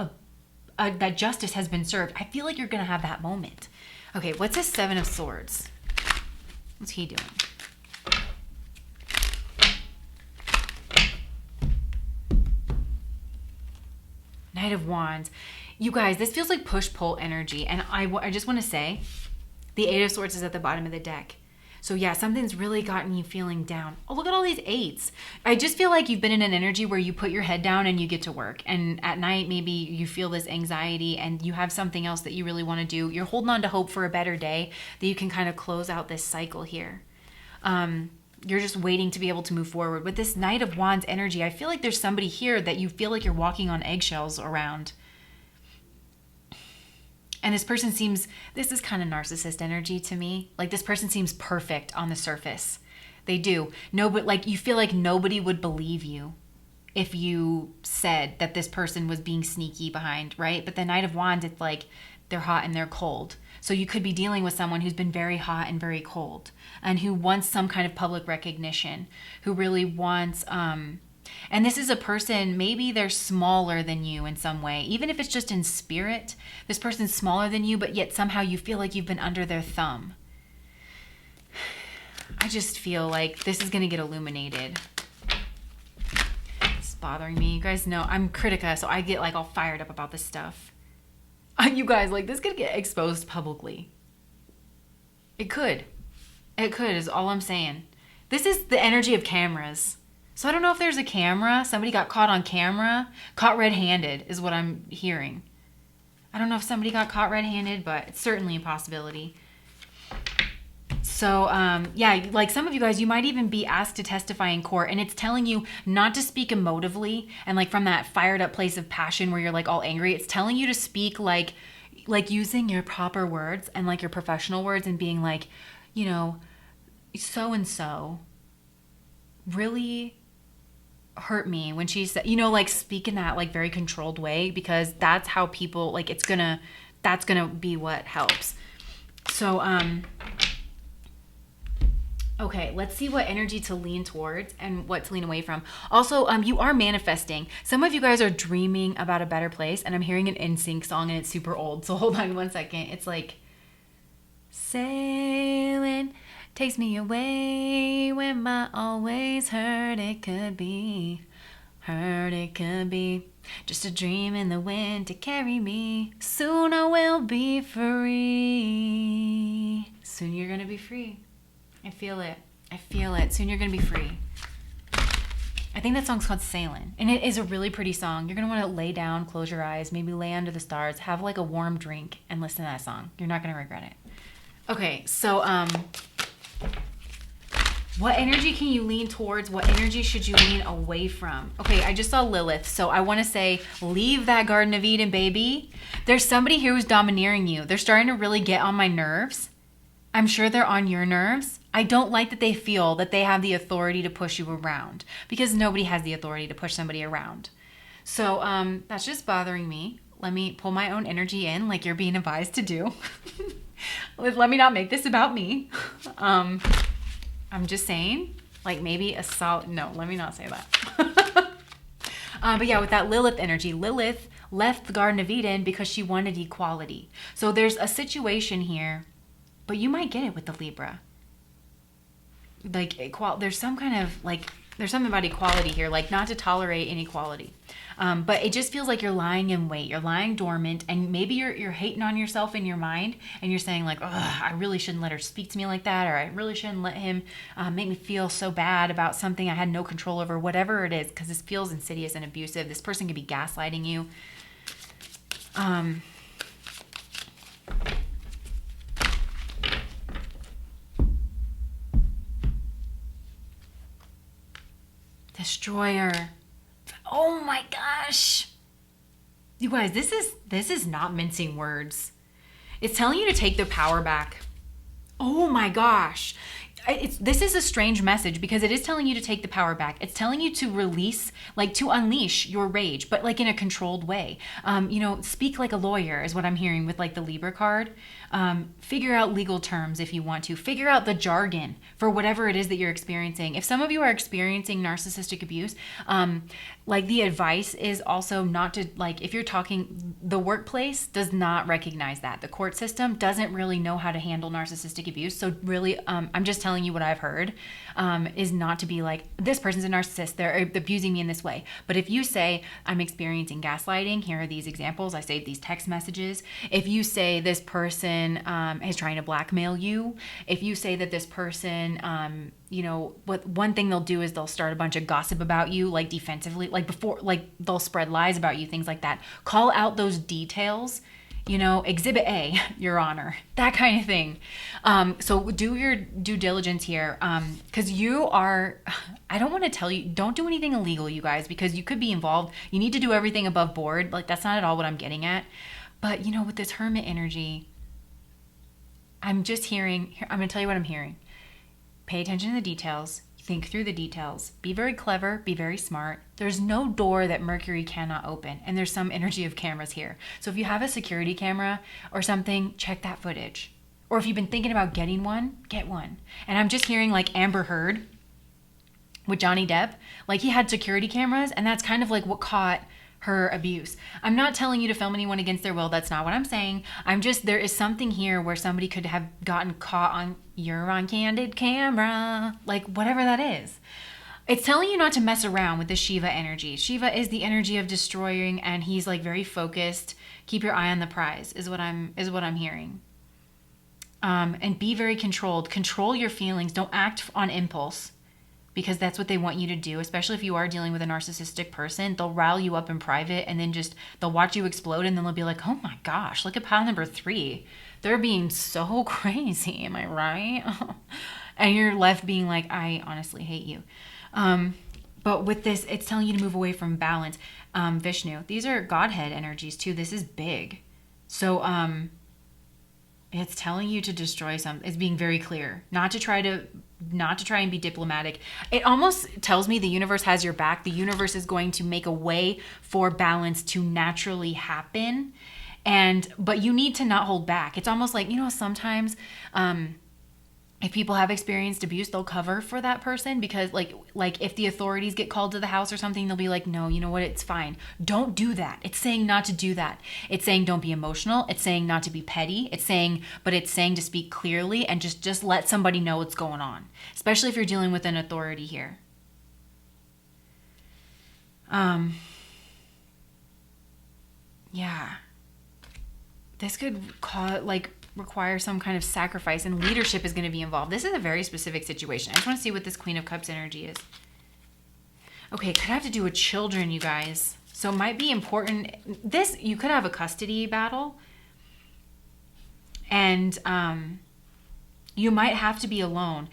that justice has been served. I feel like you're going to have that moment. Okay, what's this 7 of Swords? What's he doing? Knight of Wands. You guys, this feels like push-pull energy. And I just want to say, the Eight of Swords is at the bottom of the deck. So yeah, something's really gotten you feeling down. Oh, look at all these eights. I just feel like you've been in an energy where you put your head down and you get to work. And at night, maybe you feel this anxiety and you have something else that you really want to do. You're holding on to hope for a better day that you can kind of close out this cycle here. You're just waiting to be able to move forward. With this Knight of Wands energy, I feel like there's somebody here that you feel like you're walking on eggshells around. And this person seems, this is kind of narcissist energy to me. Like this person seems perfect on the surface. They do. No, but like you feel like nobody would believe you if you said that this person was being sneaky behind, right? But the Knight of Wands, it's like they're hot and they're cold. So you could be dealing with someone who's been very hot and very cold and who wants some kind of public recognition, who really wants, and this is a person, maybe they're smaller than you in some way. Even if it's just in spirit, this person's smaller than you, but yet somehow you feel like you've been under their thumb. I just feel like this is going to get illuminated. It's bothering me. You guys know I'm Critica, so I get like all fired up about this stuff. You guys, like this could get exposed publicly. It could. It could is all I'm saying. This is the energy of cameras. So I don't know if there's a camera. Somebody got caught on camera. Caught red-handed is what I'm hearing. I don't know if somebody got caught red-handed, but it's certainly a possibility. So, yeah, like some of you guys, you might even be asked to testify in court, and it's telling you not to speak emotively and like from that fired up place of passion where you're like all angry. It's telling you to speak like using your proper words and like your professional words and being like, you know, so-and-so really hurt me when she said, you know, like speak in that like very controlled way, because that's how people like that's gonna be what helps. So okay, let's see what energy to lean towards and what to lean away from. Also, you are manifesting. Some of you guys are dreaming about a better place, and I'm hearing an NSYNC song and it's super old, so hold on one second. It's like sailing takes me away where my always hurt it could be. Hurt it could be. Just a dream in the wind to carry me. Soon I will be free. Soon you're gonna be free. I feel it. I feel it. Soon you're gonna be free. I think that song's called Sailing. And it is a really pretty song. You're gonna wanna lay down, close your eyes, maybe lay under the stars, have like a warm drink and listen to that song. You're not gonna regret it. Okay, so what energy can you lean towards? What energy should you lean away from? Okay, I just saw Lilith, so I want to say, leave that Garden of Eden, baby. There's somebody here who's domineering you. They're starting to really get on my nerves. I'm sure they're on your nerves. I don't like that they feel that they have the authority to push you around, because nobody has the authority to push somebody around. So that's just bothering me. Let me pull my own energy in like you're being advised to do. Let me not make this about me. I'm just saying, like maybe a solid, no, let me not say that. But yeah, with that Lilith energy, Lilith left the Garden of Eden because she wanted equality. So there's a situation here, but you might get it with the Libra. Like there's some kind of like, there's something about equality here, like not to tolerate inequality. But it just feels like you're lying in wait. You're lying dormant, and maybe you're hating on yourself in your mind, and you're saying like, I really shouldn't let her speak to me like that, or I really shouldn't let him make me feel so bad about something I had no control over, whatever it is, because this feels insidious and abusive. This person could be gaslighting you. Destroyer. Oh my gosh. You guys, this is not mincing words. It's telling you to take the power back. Oh my gosh. This is a strange message because it is telling you to take the power back. It's telling you to release, like to unleash your rage, but like in a controlled way. You know, speak like a lawyer is what I'm hearing with like the Libra card. Figure out legal terms if you want to. Figure out the jargon for whatever it is that you're experiencing. If some of you are experiencing narcissistic abuse, like the advice is also not to, like if you're talking, the workplace does not recognize that. The court system doesn't really know how to handle narcissistic abuse. So really, I'm just telling telling you what I've heard, is not to be like, this person's a narcissist, they're abusing me in this way. But if you say, I'm experiencing gaslighting, here are these examples, I saved these text messages. If you say this person is trying to blackmail you, if you say that this person, what one thing they'll do is they'll start a bunch of gossip about you, like defensively, like before, like they'll spread lies about you, things like that. Call out those details. Exhibit A, Your Honor, that kind of thing. So do your due diligence here, because I don't want to tell you, don't do anything illegal, you guys, because you could be involved. You need to do everything above board. Like, that's not at all what I'm getting at. But, with this Hermit energy, I'm just hearing, I'm going to tell you what I'm hearing. Pay attention to the details. Think through the details. Be very clever. Be very smart. There's no door that Mercury cannot open. And there's some energy of cameras here. So if you have a security camera or something, check that footage. Or if you've been thinking about getting one, get one. And I'm just hearing like Amber Heard with Johnny Depp. Like, he had security cameras, and that's kind of like what caught her abuse. I'm not telling you to film anyone against their will. That's not what I'm saying. There is something here where somebody could have gotten caught on, you're on candid camera, like whatever that is. It's telling you not to mess around with the Shiva energy. Shiva is the energy of destroying, and he's like very focused. Keep your eye on the prize is what I'm hearing. And be very controlled. Control your feelings. Don't act on impulse, because that's what they want you to do, especially if you are dealing with a narcissistic person. They'll rile you up in private, and then they'll watch you explode, and then they'll be like, oh my gosh, look at pile number 3. They're being so crazy, am I right? And you're left being like, I honestly hate you. But with this, it's telling you to move away from balance. Vishnu, these are Godhead energies too. This is big. So it's telling you to destroy something. It's being very clear, not to try and be diplomatic. It almost tells me the universe has your back. The universe is going to make a way for balance to naturally happen. But you need to not hold back. It's almost like, sometimes if people have experienced abuse, they'll cover for that person, because like if the authorities get called to the house or something, they'll be like, no, you know what? It's fine. Don't do that. It's saying not to do that. It's saying don't be emotional. It's saying not to be petty. It's saying to speak clearly and just let somebody know what's going on, especially if you're dealing with an authority here. Yeah. This could require some kind of sacrifice, and leadership is going to be involved. This is a very specific situation. I just want to see what this Queen of Cups energy is. Okay, could have to do with children, you guys. So it might be important. You could have a custody battle, and you might have to be alone.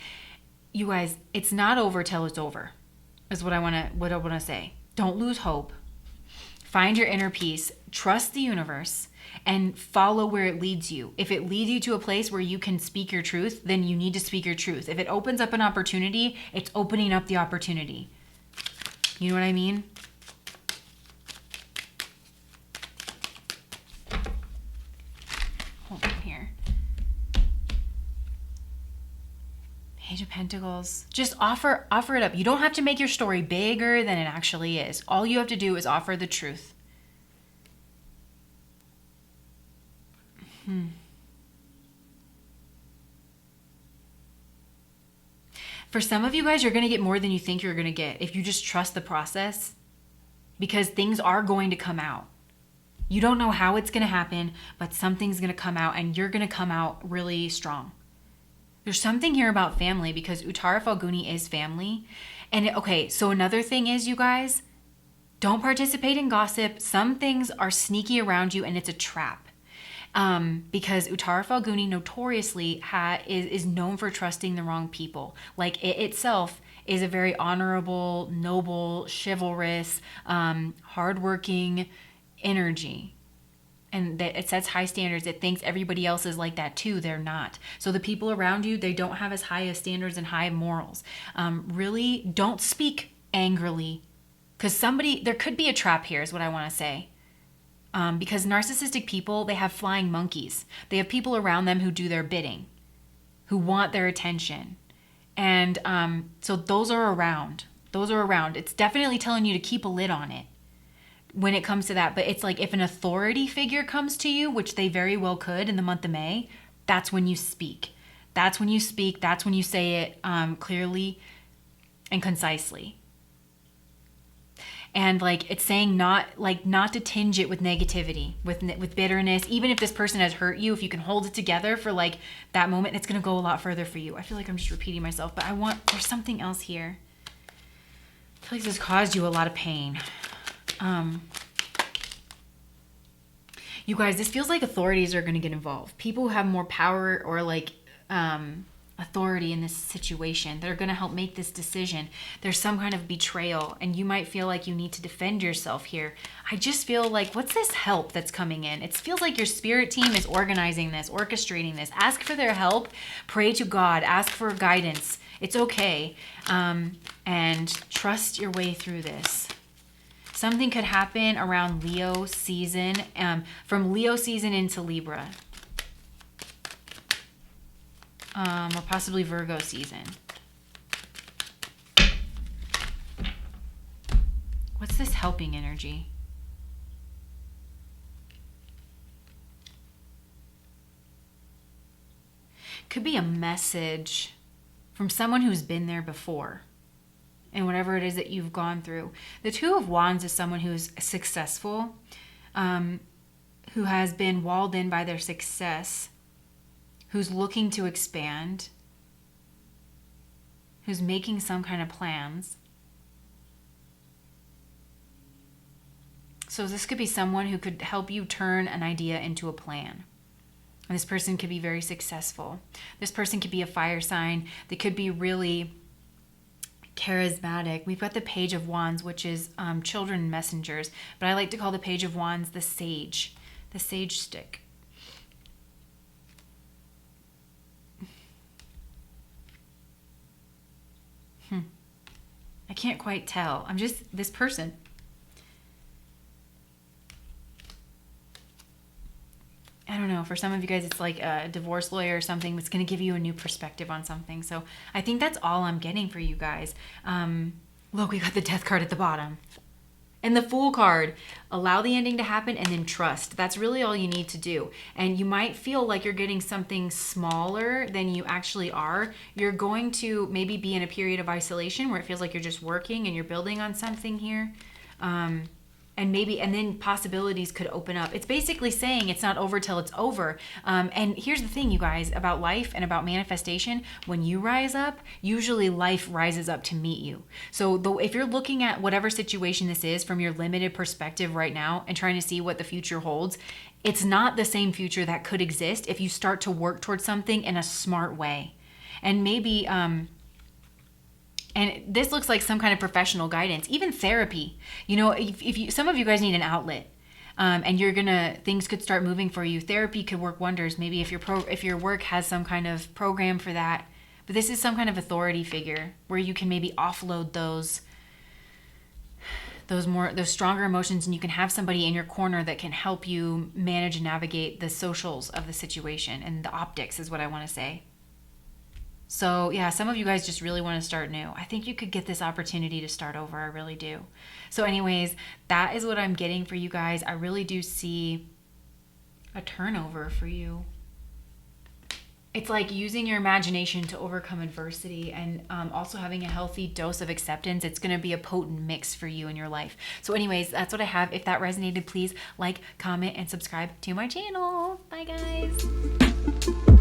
You guys, it's not over till it's over, is what I want to say. Don't lose hope. Find your inner peace. Trust the universe. And follow where it leads you. If it leads you to a place where you can speak your truth, then you need to speak your truth. If it opens up an opportunity, it's opening up the opportunity. You know what I mean? Hold on here. Page of Pentacles. Just offer it up. You don't have to make your story bigger than it actually is. All you have to do is offer the truth. For some of you guys, you're going to get more than you think you're going to get if you just trust the process, because things are going to come out. You don't know how it's going to happen, but something's going to come out, and you're going to come out really strong. There's something here about family, because Uttara Falguni is family. And okay, so another thing is, you guys, don't participate in gossip. Some things are sneaky around you, and it's a trap. Because Uttara Falguni notoriously is known for trusting the wrong people. Like, it itself is a very honorable, noble, chivalrous, hardworking energy. And that it sets high standards. It thinks everybody else is like that too. They're not. So the people around you, they don't have as high of standards and high morals. Really don't speak angrily, because there could be a trap here, is what I want to say. Because narcissistic people, they have flying monkeys. They have people around them who do their bidding, who want their attention. And so those are around. It's definitely telling you to keep a lid on it when it comes to that. But it's like, if an authority figure comes to you, which they very well could in the month of May, that's when you speak. That's when you speak. That's when you say it clearly and concisely. And like it's saying not to tinge it with negativity, with bitterness. Even if this person has hurt you, if you can hold it together for like that moment, it's going to go a lot further for you. I feel like I'm just repeating myself, but there's something else here. I feel like this caused you a lot of pain. You guys, this feels like authorities are going to get involved. People who have more power or like authority in this situation, they're going to help make this decision. There's some kind of betrayal, and you might feel like you need to defend yourself here. I just feel like, what's this help that's coming in? It feels like your spirit team is organizing this, orchestrating this. Ask for their help. Pray to God. Ask for guidance. It's okay. And trust your way through this. Something could happen around Leo season, from Leo season into Libra. Or possibly Virgo season. What's this helping energy? Could be a message from someone who's been there before and whatever it is that you've gone through. The Two of Wands is someone who's successful, who has been walled in by their success, who's looking to expand, who's making some kind of plans. So this could be someone who could help you turn an idea into a plan. And this person could be very successful. This person could be a fire sign. They could be really charismatic. We've got the Page of Wands, which is children messengers, but I like to call the Page of Wands the sage stick. I can't quite tell. I'm just this person. I don't know. For some of you guys, it's like a divorce lawyer or something that's going to give you a new perspective on something. So I think that's all I'm getting for you guys. Look, we got the Death card at the bottom. And the Fool card. Allow the ending to happen and then trust. That's really all you need to do. And you might feel like you're getting something smaller than you actually are. You're going to maybe be in a period of isolation where it feels like you're just working and you're building on something here. And then possibilities could open up. It's basically saying it's not over till it's over. And here's the thing, you guys, about life and about manifestation. When you rise up, usually life rises up to meet you. So if you're looking at whatever situation this is from your limited perspective right now and trying to see what the future holds, it's not the same future that could exist if you start to work towards something in a smart way. And maybe... and this looks like some kind of professional guidance, even therapy. You know, if you, some of you guys need an outlet, and things could start moving for you. Therapy could work wonders. Maybe if your work has some kind of program for that. But this is some kind of authority figure where you can maybe offload those stronger emotions, and you can have somebody in your corner that can help you manage and navigate the socials of the situation, and the optics is what I want to say. So yeah, some of you guys just really want to start new. I think you could get this opportunity to start over. I really do. So anyways, that is what I'm getting for you guys. I really do see a turnover for you. It's like using your imagination to overcome adversity, and also having a healthy dose of acceptance. It's going to be a potent mix for you in your life. So anyways, that's what I have. If that resonated, please like, comment, and subscribe to my channel. Bye guys.